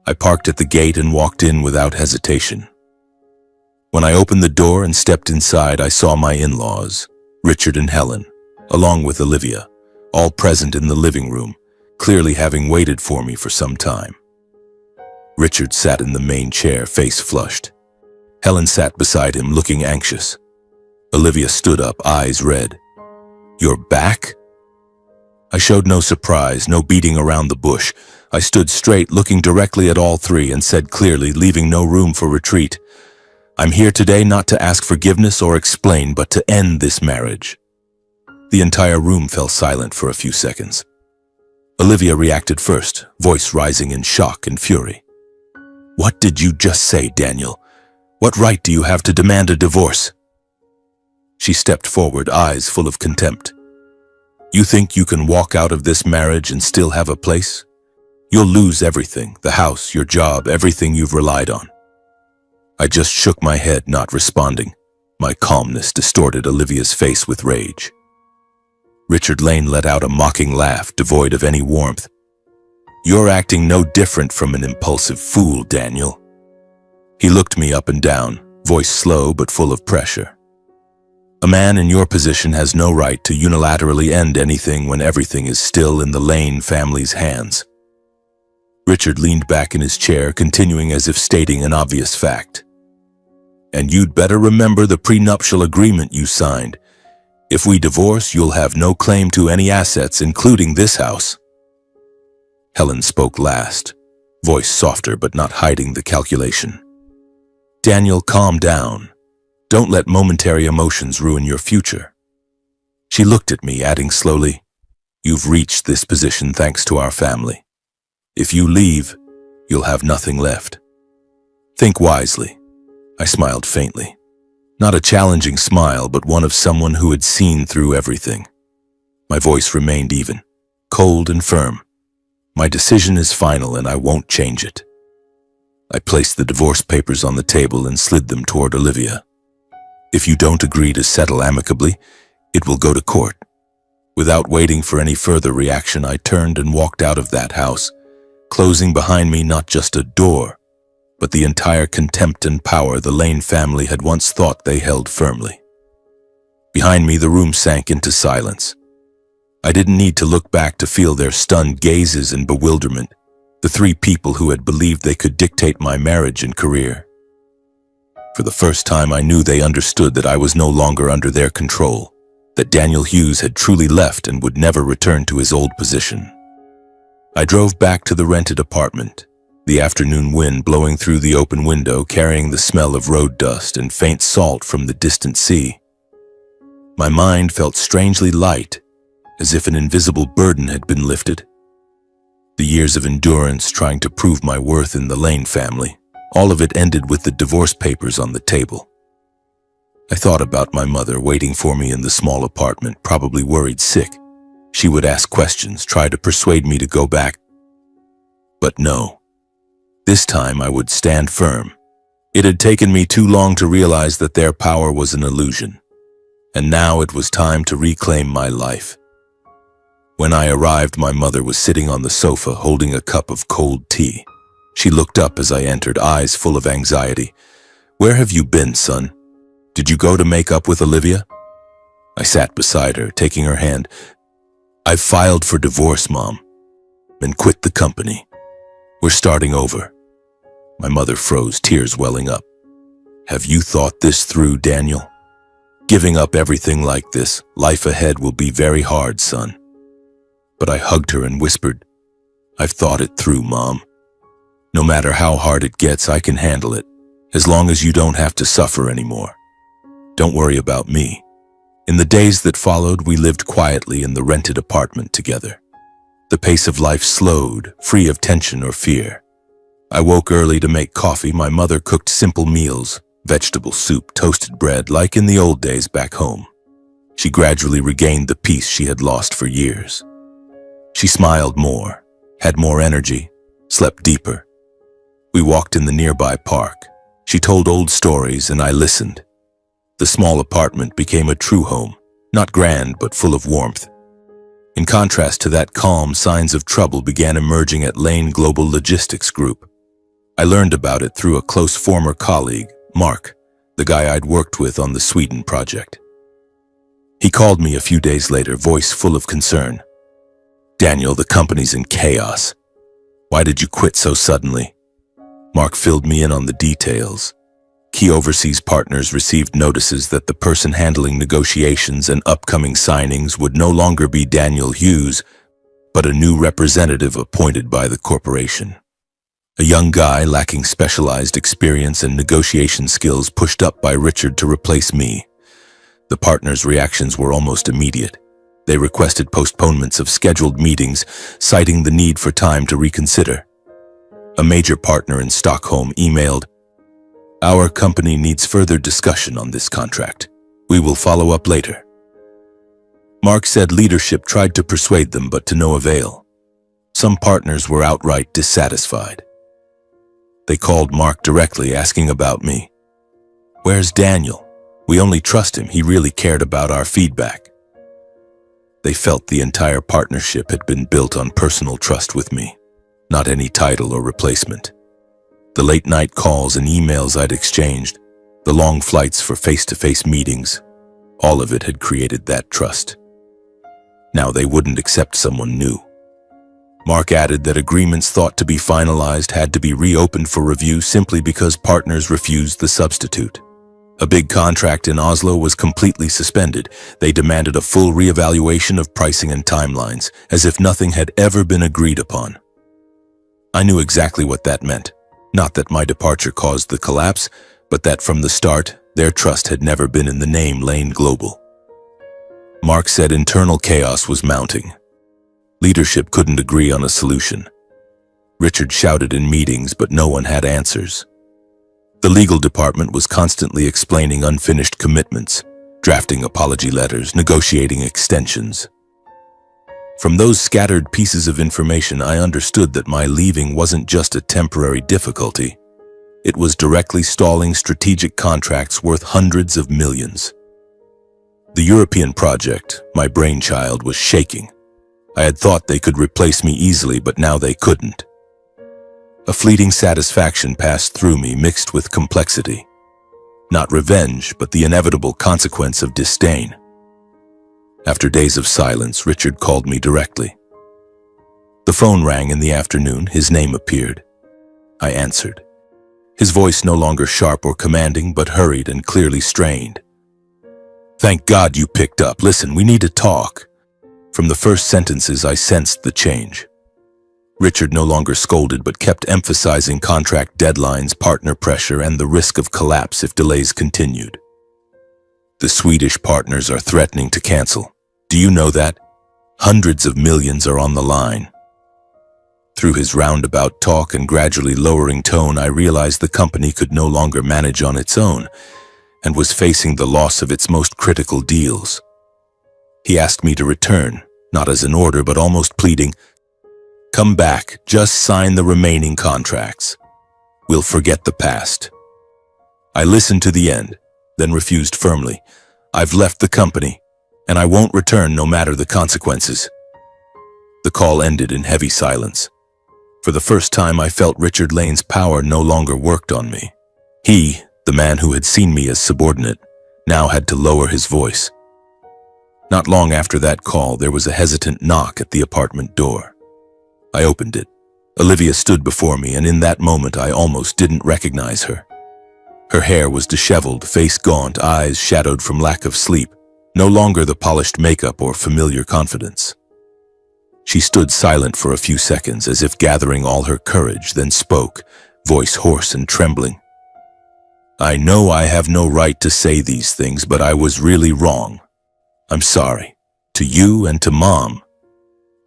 I parked at the gate and walked in without hesitation. When I opened the door and stepped inside, I saw my in-laws, Richard and Helen, along with Olivia, all present in the living room, clearly having waited for me for some time. Richard sat in the main chair, face flushed. Helen sat beside him, looking anxious. Olivia stood up, eyes red. You're back? I showed no surprise, no beating around the bush. I stood straight, looking directly at all three, and said clearly, leaving no room for retreat, I'm here today not to ask forgiveness or explain, but to end this marriage. The entire room fell silent for a few seconds. Olivia reacted first, voice rising in shock and fury. What did you just say, Daniel? What right do you have to demand a divorce? She stepped forward, eyes full of contempt. You think you can walk out of this marriage and still have a place? You'll lose everything, the house, your job, everything you've relied on. I just shook my head, not responding. My calmness distorted Olivia's face with rage. Richard Lane let out a mocking laugh, devoid of any warmth. You're acting no different from an impulsive fool, Daniel. He looked me up and down, voice slow but full of pressure. A man in your position has no right to unilaterally end anything when everything is still in the Lane family's hands. Richard leaned back in his chair, continuing as if stating an obvious fact. And you'd better remember the prenuptial agreement you signed. If we divorce, you'll have no claim to any assets, including this house. Helen spoke last, voice softer but not hiding the calculation. Daniel, calm down. Don't let momentary emotions ruin your future. She looked at me, adding slowly, You've reached this position thanks to our family. If you leave, you'll have nothing left. Think wisely. I smiled faintly. Not a challenging smile, but one of someone who had seen through everything. My voice remained even, cold and firm. My decision is final and I won't change it. I placed the divorce papers on the table and slid them toward Olivia. If you don't agree to settle amicably, it will go to court. Without waiting for any further reaction, I turned and walked out of that house, closing behind me not just a door, but the entire contempt and power the Lane family had once thought they held firmly. Behind me, the room sank into silence. I didn't need to look back to feel their stunned gazes and bewilderment, the three people who had believed they could dictate my marriage and career. For the first time, I knew they understood that I was no longer under their control, that Daniel Hughes had truly left and would never return to his old position. I drove back to the rented apartment, the afternoon wind blowing through the open window, carrying the smell of road dust and faint salt from the distant sea. My mind felt strangely light, as if an invisible burden had been lifted. The years of endurance trying to prove my worth in the Lane family, all of it ended with the divorce papers on the table. I thought about my mother waiting for me in the small apartment, probably worried sick. She would ask questions, try to persuade me to go back. But no. This time I would stand firm. It had taken me too long to realize that their power was an illusion. And now it was time to reclaim my life. When I arrived, my mother was sitting on the sofa holding a cup of cold tea. She looked up as I entered, eyes full of anxiety. Where have you been, son? Did you go to make up with Olivia? I sat beside her, taking her hand. I've filed for divorce, Mom, and quit the company. We're starting over. My mother froze, tears welling up. Have you thought this through, Daniel? Giving up everything like this, life ahead will be very hard, son. But I hugged her and whispered, "I've thought it through, Mom. No matter how hard it gets, I can handle it, as long as you don't have to suffer anymore. Don't worry about me." In the days that followed, we lived quietly in the rented apartment together. The pace of life slowed, free of tension or fear. I woke early to make coffee. My mother cooked simple meals, vegetable soup, toasted bread, like in the old days back home. She gradually regained the peace she had lost for years. She smiled more, had more energy, slept deeper. We walked in the nearby park. She told old stories and I listened. The small apartment became a true home, not grand but full of warmth. In contrast to that calm, signs of trouble began emerging at Lane Global Logistics Group. I learned about it through a close former colleague, Mark, the guy I'd worked with on the Sweden project. He called me a few days later, voice full of concern. "Daniel, the company's in chaos. Why did you quit so suddenly?" Mark filled me in on the details. Key overseas partners received notices that the person handling negotiations and upcoming signings would no longer be Daniel Hughes, but a new representative appointed by the corporation. A young guy lacking specialized experience and negotiation skills pushed up by Richard to replace me. The partners' reactions were almost immediate. They requested postponements of scheduled meetings, citing the need for time to reconsider. A major partner in Stockholm emailed, "Our company needs further discussion on this contract. We will follow up later." Mark said leadership tried to persuade them, but to no avail. Some partners were outright dissatisfied. They called Mark directly, asking about me. "Where's Daniel? We only trust him. He really cared about our feedback." They felt the entire partnership had been built on personal trust with me, not any title or replacement. The late-night calls and emails I'd exchanged, the long flights for face-to-face meetings, all of it had created that trust. Now they wouldn't accept someone new. Mark added that agreements thought to be finalized had to be reopened for review simply because partners refused the substitute. A big contract in Oslo was completely suspended. They demanded a full reevaluation of pricing and timelines, as if nothing had ever been agreed upon. I knew exactly what that meant. Not that my departure caused the collapse, but that from the start, their trust had never been in the name Lane Global. Mark said internal chaos was mounting. Leadership couldn't agree on a solution. Richard shouted in meetings, but no one had answers. The legal department was constantly explaining unfinished commitments, drafting apology letters, negotiating extensions. From those scattered pieces of information, I understood that my leaving wasn't just a temporary difficulty. It was directly stalling strategic contracts worth hundreds of millions. The European project, my brainchild, was shaking. I had thought they could replace me easily, but now they couldn't. A fleeting satisfaction passed through me, mixed with complexity. Not revenge, but the inevitable consequence of disdain. After days of silence, Richard called me directly. The phone rang in the afternoon. His name appeared. I answered. His voice no longer sharp or commanding, but hurried and clearly strained. "Thank God you picked up. Listen, we need to talk." From the first sentences, I sensed the change. Richard no longer scolded, but kept emphasizing contract deadlines, partner pressure, and the risk of collapse if delays continued. "The Swedish partners are threatening to cancel. Do you know that? Hundreds of millions are on the line." Through his roundabout talk and gradually lowering tone, I realized the company could no longer manage on its own and was facing the loss of its most critical deals. He asked me to return, not as an order, but almost pleading, "Come back, just sign the remaining contracts. We'll forget the past." I listened to the end, then refused firmly. "I've left the company, and I won't return no matter the consequences." The call ended in heavy silence. For the first time, I felt Richard Lane's power no longer worked on me. He, the man who had seen me as subordinate, now had to lower his voice. Not long after that call, there was a hesitant knock at the apartment door. I opened it. Olivia stood before me, and in that moment I almost didn't recognize her. Her hair was disheveled, face gaunt, eyes shadowed from lack of sleep, no longer the polished makeup or familiar confidence. She stood silent for a few seconds, as if gathering all her courage, then spoke, voice hoarse and trembling. "I know I have no right to say these things, but I was really wrong. I'm sorry, to you and to Mom,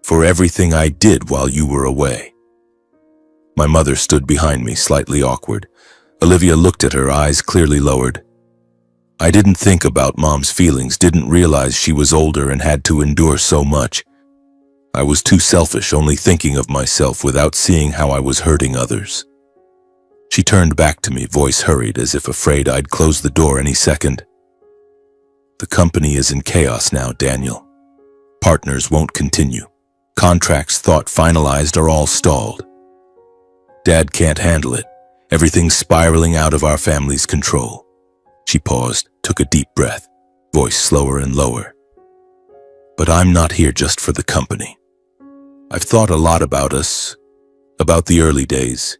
for everything I did while you were away." My mother stood behind me, slightly awkward. Olivia looked at her, eyes clearly lowered. I didn't think about Mom's feelings, didn't realize she was older and had to endure so much. I was too selfish, only thinking of myself without seeing how I was hurting others. She turned back to me, voice hurried, as if afraid I'd close the door any second. "The company is in chaos now, Daniel. Partners won't continue. Contracts thought finalized are all stalled. Dad can't handle it. Everything's spiraling out of our family's control." She paused, took a deep breath, voice slower and lower. "But I'm not here just for the company. I've thought a lot about us, about the early days.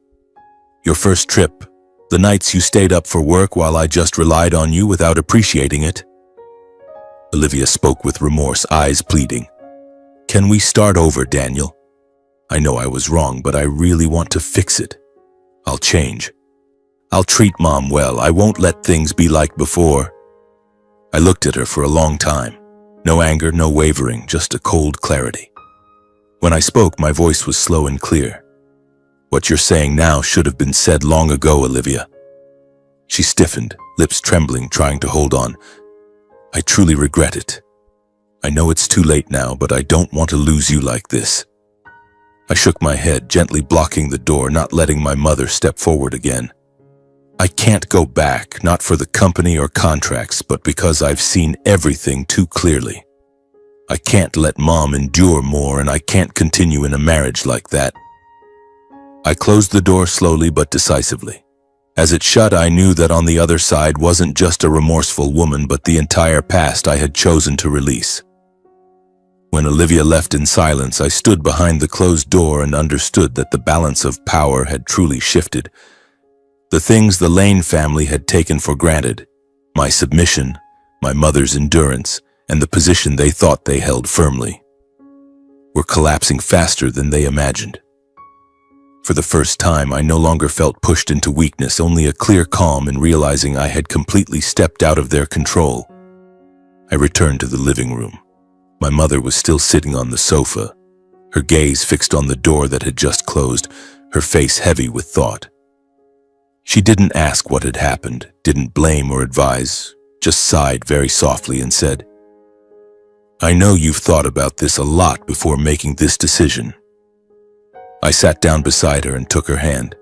Your first trip, the nights you stayed up for work while I just relied on you without appreciating it." Olivia spoke with remorse, eyes pleading. "Can we start over, Daniel? I know I was wrong, but I really want to fix it. I'll change. I'll treat Mom well. I won't let things be like before." I looked at her for a long time. No anger, no wavering, just a cold clarity. When I spoke, my voice was slow and clear. "What you're saying now should have been said long ago, Olivia." She stiffened, lips trembling, trying to hold on. "I truly regret it. I know it's too late now, but I don't want to lose you like this." I shook my head, gently blocking the door, not letting my mother step forward again. "I can't go back, not for the company or contracts, but because I've seen everything too clearly. I can't let Mom endure more, and I can't continue in a marriage like that." I closed the door slowly but decisively. As it shut, I knew that on the other side wasn't just a remorseful woman, but the entire past I had chosen to release. When Olivia left in silence, I stood behind the closed door and understood that the balance of power had truly shifted. The things the Lane family had taken for granted, my submission, my mother's endurance, and the position they thought they held firmly, were collapsing faster than they imagined. For the first time, I no longer felt pushed into weakness, only a clear calm in realizing I had completely stepped out of their control. I returned to the living room. My mother was still sitting on the sofa, her gaze fixed on the door that had just closed, her face heavy with thought. She didn't ask what had happened, didn't blame or advise, just sighed very softly and said, "I know you've thought about this a lot before making this decision." I sat down beside her and took her hand.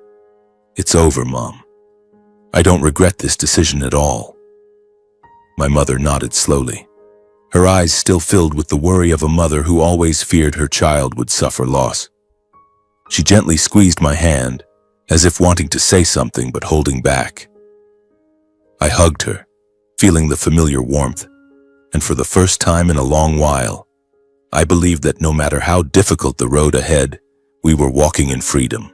"It's over, Mom. I don't regret this decision at all." My mother nodded slowly, her eyes still filled with the worry of a mother who always feared her child would suffer loss. She gently squeezed my hand, as if wanting to say something but holding back. I hugged her, feeling the familiar warmth, and for the first time in a long while, I believed that no matter how difficult the road ahead, we were walking in freedom,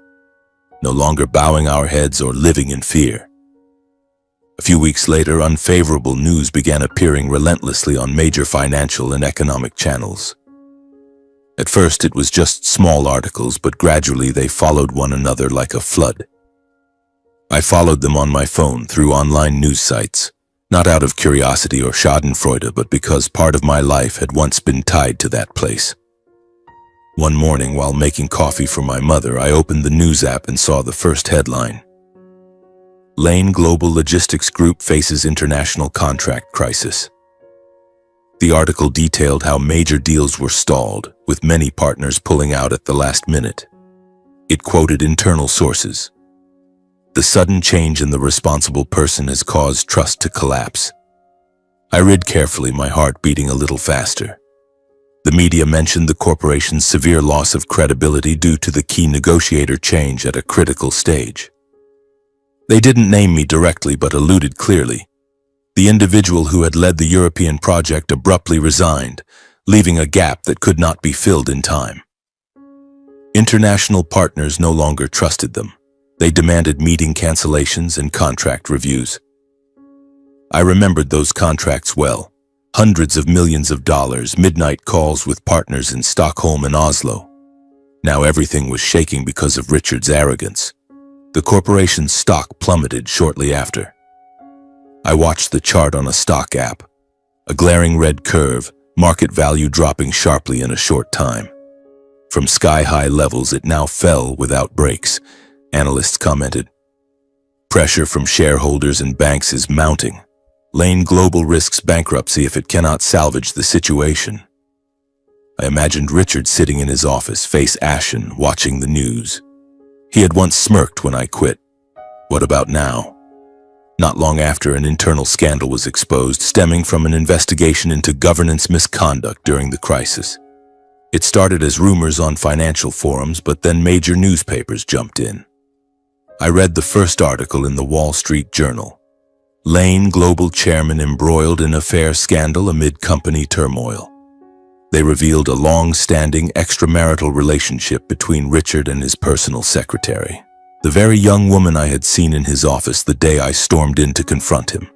no longer bowing our heads or living in fear. A few weeks later, unfavorable news began appearing relentlessly on major financial and economic channels. At first, it was just small articles, but gradually they followed one another like a flood. I followed them on my phone through online news sites, not out of curiosity or schadenfreude, but because part of my life had once been tied to that place. One morning, while making coffee for my mother, I opened the news app and saw the first headline. Lane Global Logistics Group faces international contract crisis. The article detailed how major deals were stalled, with many partners pulling out at the last minute. It quoted internal sources. "The sudden change in the responsible person has caused trust to collapse." I read carefully, my heart beating a little faster. The media mentioned the corporation's severe loss of credibility due to the key negotiator change at a critical stage. They didn't name me directly, but alluded clearly. The individual who had led the European project abruptly resigned, leaving a gap that could not be filled in time. International partners no longer trusted them. They demanded meeting cancellations and contract reviews. I remembered those contracts well. Hundreds of millions of dollars, midnight calls with partners in Stockholm and Oslo. Now everything was shaking because of Richard's arrogance. The corporation's stock plummeted shortly after. I watched the chart on a stock app. A glaring red curve, market value dropping sharply in a short time. From sky-high levels, it now fell without breaks, analysts commented. Pressure from shareholders and banks is mounting. Lane Global risks bankruptcy if it cannot salvage the situation. I imagined Richard sitting in his office, face ashen, watching the news. He had once smirked when I quit. What about now? Not long after, an internal scandal was exposed, stemming from an investigation into governance misconduct during the crisis. It started as rumors on financial forums, but then major newspapers jumped in. I read the first article in the Wall Street Journal. Lane Global chairman embroiled in affair scandal amid company turmoil. They revealed a long-standing extramarital relationship between Richard and his personal secretary, the very young woman I had seen in his office the day I stormed in to confront him.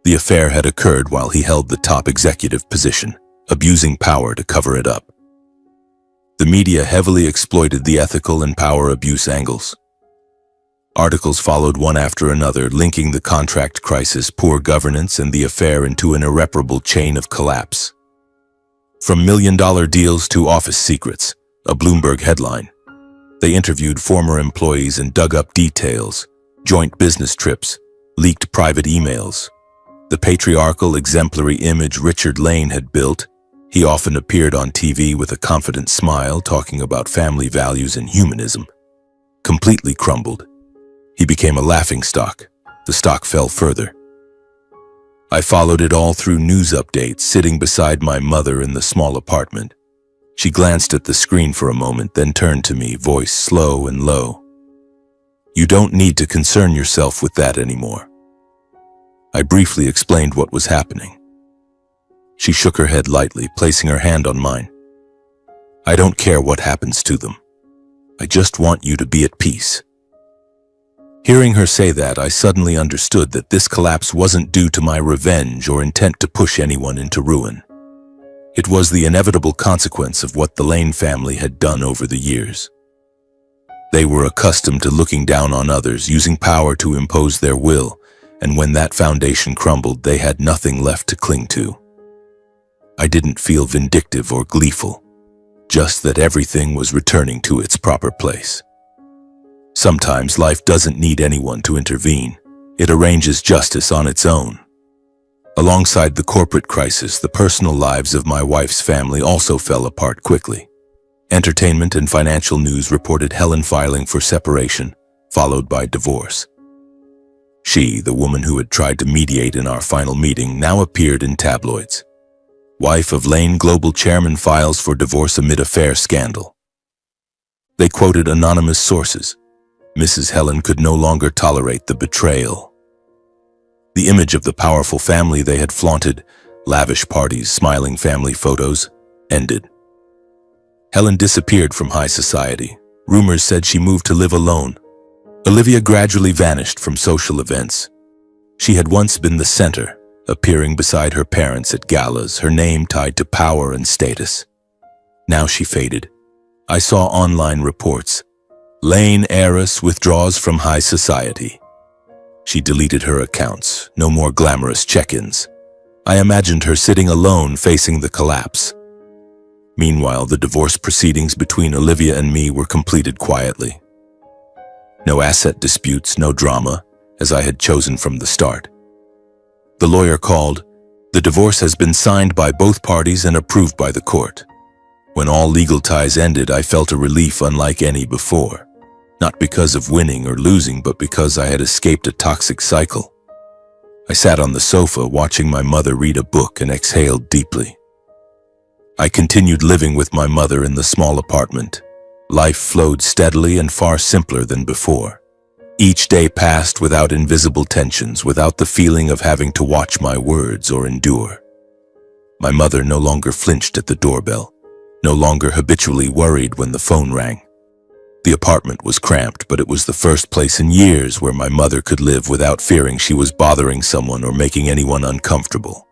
The affair had occurred while he held the top executive position, abusing power to cover it up. The media heavily exploited the ethical and power abuse angles. Articles followed one after another, linking the contract crisis, poor governance, and the affair into an irreparable chain of collapse. From million-dollar deals to office secrets, a Bloomberg headline. They interviewed former employees and dug up details, joint business trips, leaked private emails. The patriarchal, exemplary image Richard Lane had built, he often appeared on TV with a confident smile talking about family values and humanism, completely crumbled. He became a laughingstock. The stock fell further. I followed it all through news updates, sitting beside my mother in the small apartment. She glanced at the screen for a moment, then turned to me, voice slow and low. "You don't need to concern yourself with that anymore." I briefly explained what was happening. She shook her head lightly, placing her hand on mine. "I don't care what happens to them. I just want you to be at peace." Hearing her say that, I suddenly understood that this collapse wasn't due to my revenge or intent to push anyone into ruin. It was the inevitable consequence of what the Lane family had done over the years. They were accustomed to looking down on others, using power to impose their will, and when that foundation crumbled, they had nothing left to cling to. I didn't feel vindictive or gleeful, just that everything was returning to its proper place. Sometimes life doesn't need anyone to intervene. It arranges justice on its own. Alongside the corporate crisis, the personal lives of my wife's family also fell apart quickly. Entertainment and financial news reported Helen filing for separation, followed by divorce. She, the woman who had tried to mediate in our final meeting, now appeared in tabloids. Wife of Lane Global chairman files for divorce amid affair scandal. They quoted anonymous sources. Mrs. Helen could no longer tolerate the betrayal. The image of the powerful family they had flaunted, lavish parties, smiling family photos, ended. Helen disappeared from high society. Rumors said she moved to live alone. Olivia gradually vanished from social events. She had once been the center, appearing beside her parents at galas, her name tied to power and status. Now she faded. I saw online reports. Lane heiress withdraws from high society. She deleted her accounts, no more glamorous check-ins. I imagined her sitting alone facing the collapse. Meanwhile, the divorce proceedings between Olivia and me were completed quietly. No asset disputes, no drama, as I had chosen from the start. The lawyer called. The divorce has been signed by both parties and approved by the court. When all legal ties ended, I felt a relief unlike any before. Not because of winning or losing, but because I had escaped a toxic cycle. I sat on the sofa watching my mother read a book and exhaled deeply. I continued living with my mother in the small apartment. Life flowed steadily and far simpler than before. Each day passed without invisible tensions, without the feeling of having to watch my words or endure. My mother no longer flinched at the doorbell, no longer habitually worried when the phone rang. The apartment was cramped, but it was the first place in years where my mother could live without fearing she was bothering someone or making anyone uncomfortable.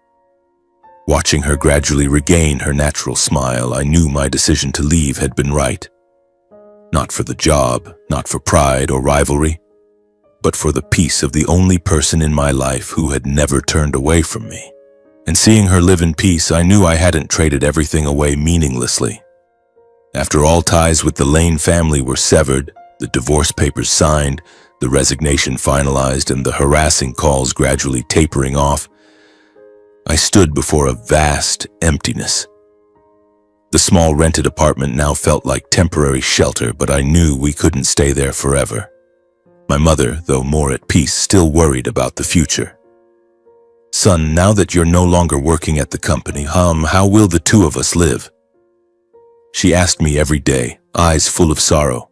Watching her gradually regain her natural smile, I knew my decision to leave had been right. Not for the job, not for pride or rivalry, but for the peace of the only person in my life who had never turned away from me. And seeing her live in peace, I knew I hadn't traded everything away meaninglessly. After all ties with the Lane family were severed, the divorce papers signed, the resignation finalized, and the harassing calls gradually tapering off, I stood before a vast emptiness. The small rented apartment now felt like temporary shelter, but I knew we couldn't stay there forever. My mother, though more at peace, still worried about the future. "Son, now that you're no longer working at the company, how will the two of us live?" She asked me every day, eyes full of sorrow.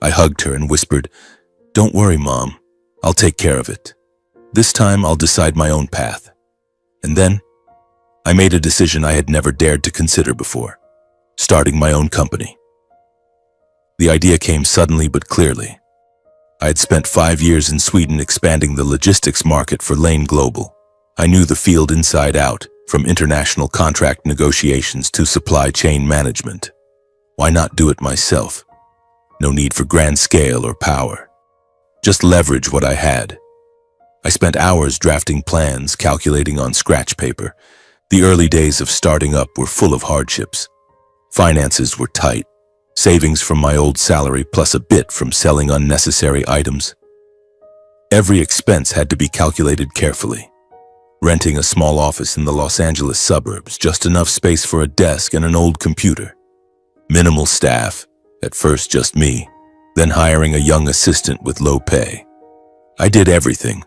I hugged her and whispered, "Don't worry, Mom. I'll take care of it. This time I'll decide my own path." And then, I made a decision I had never dared to consider before, starting my own company. The idea came suddenly but clearly. I had spent 5 years in Sweden expanding the logistics market for Lane Global. I knew the field inside out, from international contract negotiations to supply chain management. Why not do it myself? No need for grand scale or power. Just leverage what I had. I spent hours drafting plans, calculating on scratch paper. The early days of starting up were full of hardships. Finances were tight, savings from my old salary plus a bit from selling unnecessary items. Every expense had to be calculated carefully. Renting a small office in the Los Angeles suburbs, just enough space for a desk and an old computer. Minimal staff, at first just me, then hiring a young assistant with low pay. I did everything.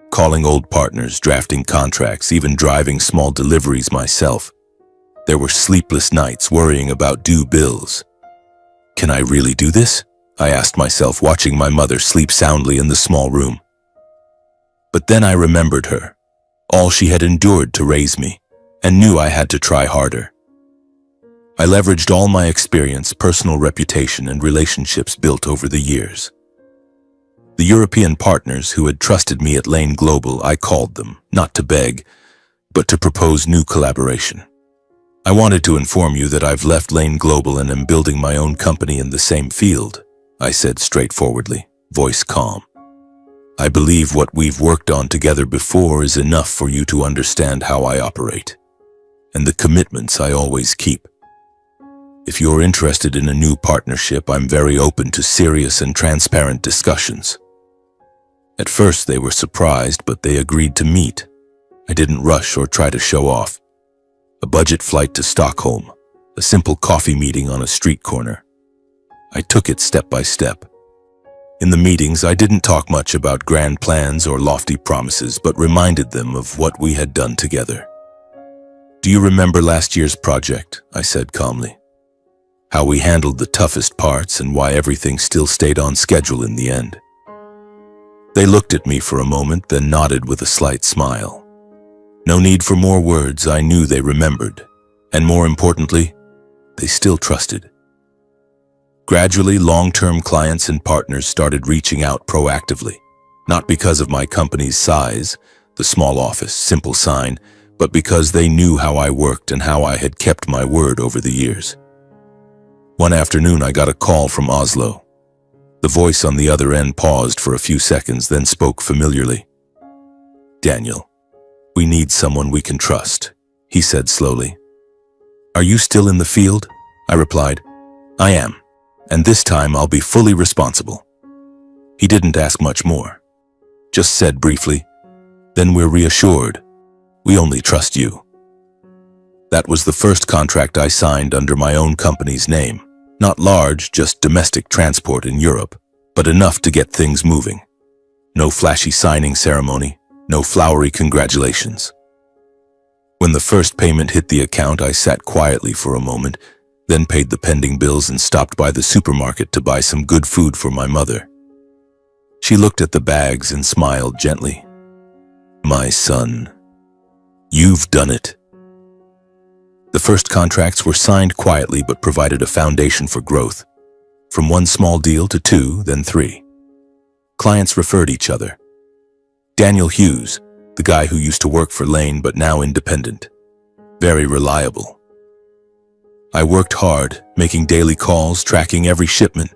Calling old partners, drafting contracts, even driving small deliveries myself. There were sleepless nights worrying about due bills. Can I really do this? I asked myself, watching my mother sleep soundly in the small room. But then I remembered her, all she had endured to raise me, and knew I had to try harder. I leveraged all my experience, personal reputation, and relationships built over the years. The European partners who had trusted me at Lane Global, I called them, not to beg, but to propose new collaboration. "I wanted to inform you that I've left Lane Global and am building my own company in the same field," I said straightforwardly, voice calm. "I believe what we've worked on together before is enough for you to understand how I operate, and the commitments I always keep. If you're interested in a new partnership, I'm very open to serious and transparent discussions." At first they were surprised, but they agreed to meet. I didn't rush or try to show off. A budget flight to Stockholm, a simple coffee meeting on a street corner. I took it step by step. In the meetings, I didn't talk much about grand plans or lofty promises, but reminded them of what we had done together. "Do you remember last year's project?" I said calmly. "How we handled the toughest parts and why everything still stayed on schedule in the end?" They looked at me for a moment, then nodded with a slight smile. No need for more words, I knew they remembered. And more importantly, they still trusted. Gradually, long-term clients and partners started reaching out proactively, not because of my company's size, the small office, simple sign, but because they knew how I worked and how I had kept my word over the years. One afternoon, I got a call from Oslo. The voice on the other end paused for a few seconds, then spoke familiarly. "Daniel, we need someone we can trust," he said slowly. "Are you still in the field?" I replied. "I am, and this time I'll be fully responsible." He didn't ask much more, just said briefly, "Then we're reassured. We only trust you." That was the first contract I signed under my own company's name. Not large, just domestic transport in Europe, but enough to get things moving. No flashy signing ceremony, no flowery congratulations. When the first payment hit the account, I sat quietly for a moment, then paid the pending bills and stopped by the supermarket to buy some good food for my mother. She looked at the bags and smiled gently. "My son, you've done it." The first contracts were signed quietly but provided a foundation for growth. From one small deal to 2, then 3. Clients referred each other. Daniel Hughes, the guy who used to work for Lane but now independent. very reliable. I worked hard, making daily calls, tracking every shipment.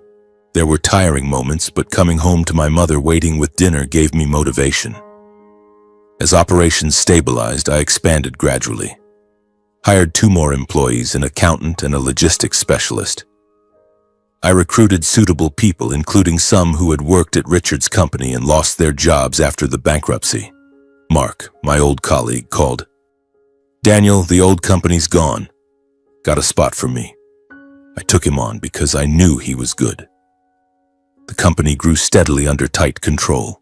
There were tiring moments, but coming home to my mother waiting with dinner gave me motivation. As operations stabilized, I expanded gradually. Hired 2 more employees, an accountant and a logistics specialist. I recruited suitable people, including some who had worked at Richard's company and lost their jobs after the bankruptcy. Mark, my old colleague, called. "Daniel, the old company's gone. Got a spot for me." I took him on because I knew he was good. The company grew steadily under tight control.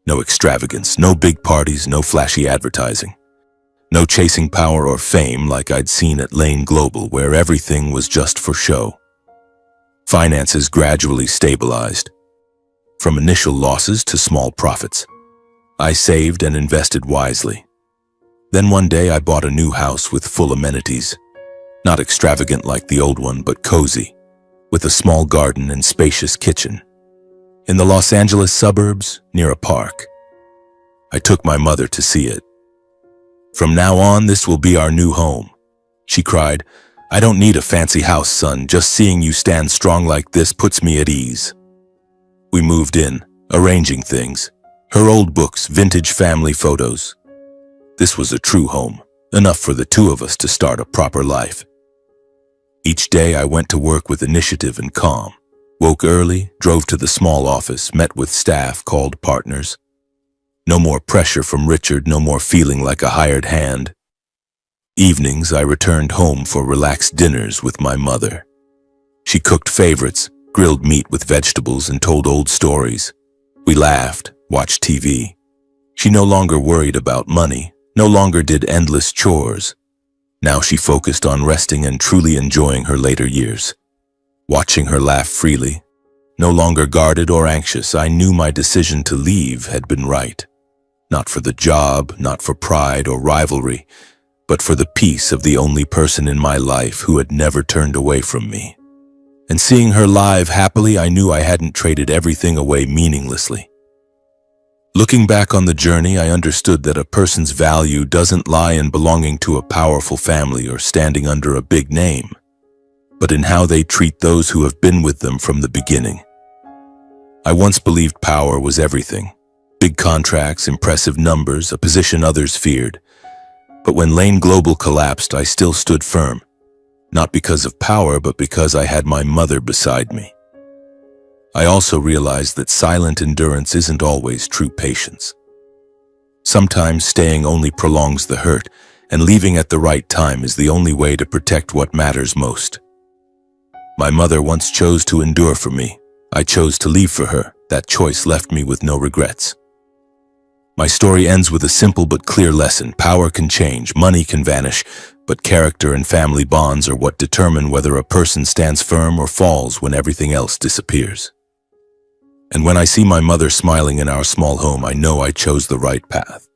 No extravagance, no big parties, no flashy advertising. No chasing power or fame like I'd seen at Lane Global, where everything was just for show. Finances gradually stabilized. From initial losses to small profits. I saved and invested wisely. Then one day I bought a new house with full amenities. Not extravagant like the old one, but cozy, with a small garden and spacious kitchen. In the Los Angeles suburbs, near a park. I took my mother to see it. "From now on, this will be our new home," she cried. "I don't need a fancy house, son. Just seeing you stand strong like this puts me at ease." We moved in, arranging things. Her old books, vintage family photos. This was a true home, enough for the 2 of us to start a proper life. Each day I went to work with initiative and calm. Woke early, drove to the small office, met with staff, called partners. No more pressure from Richard, no more feeling like a hired hand. Evenings I returned home for relaxed dinners with my mother. She cooked favorites, grilled meat with vegetables, and told old stories. We laughed, watched TV. She no longer worried about money, no longer did endless chores. Now she focused on resting and truly enjoying her later years. Watching her laugh freely, no longer guarded or anxious, I knew my decision to leave had been right. Not for the job, not for pride or rivalry, but for the peace of the only person in my life who had never turned away from me. And seeing her live happily, I knew I hadn't traded everything away meaninglessly. Looking back on the journey, I understood that a person's value doesn't lie in belonging to a powerful family or standing under a big name, but in how they treat those who have been with them from the beginning. I once believed power was everything. Big contracts, impressive numbers, a position others feared. But when Lane Global collapsed, I still stood firm. Not because of power, but because I had my mother beside me. I also realized that silent endurance isn't always true patience. Sometimes staying only prolongs the hurt, and leaving at the right time is the only way to protect what matters most. My mother once chose to endure for me. I chose to leave for her. That choice left me with no regrets. My story ends with a simple but clear lesson. Power can change, money can vanish, but character and family bonds are what determine whether a person stands firm or falls when everything else disappears. And when I see my mother smiling in our small home, I know I chose the right path.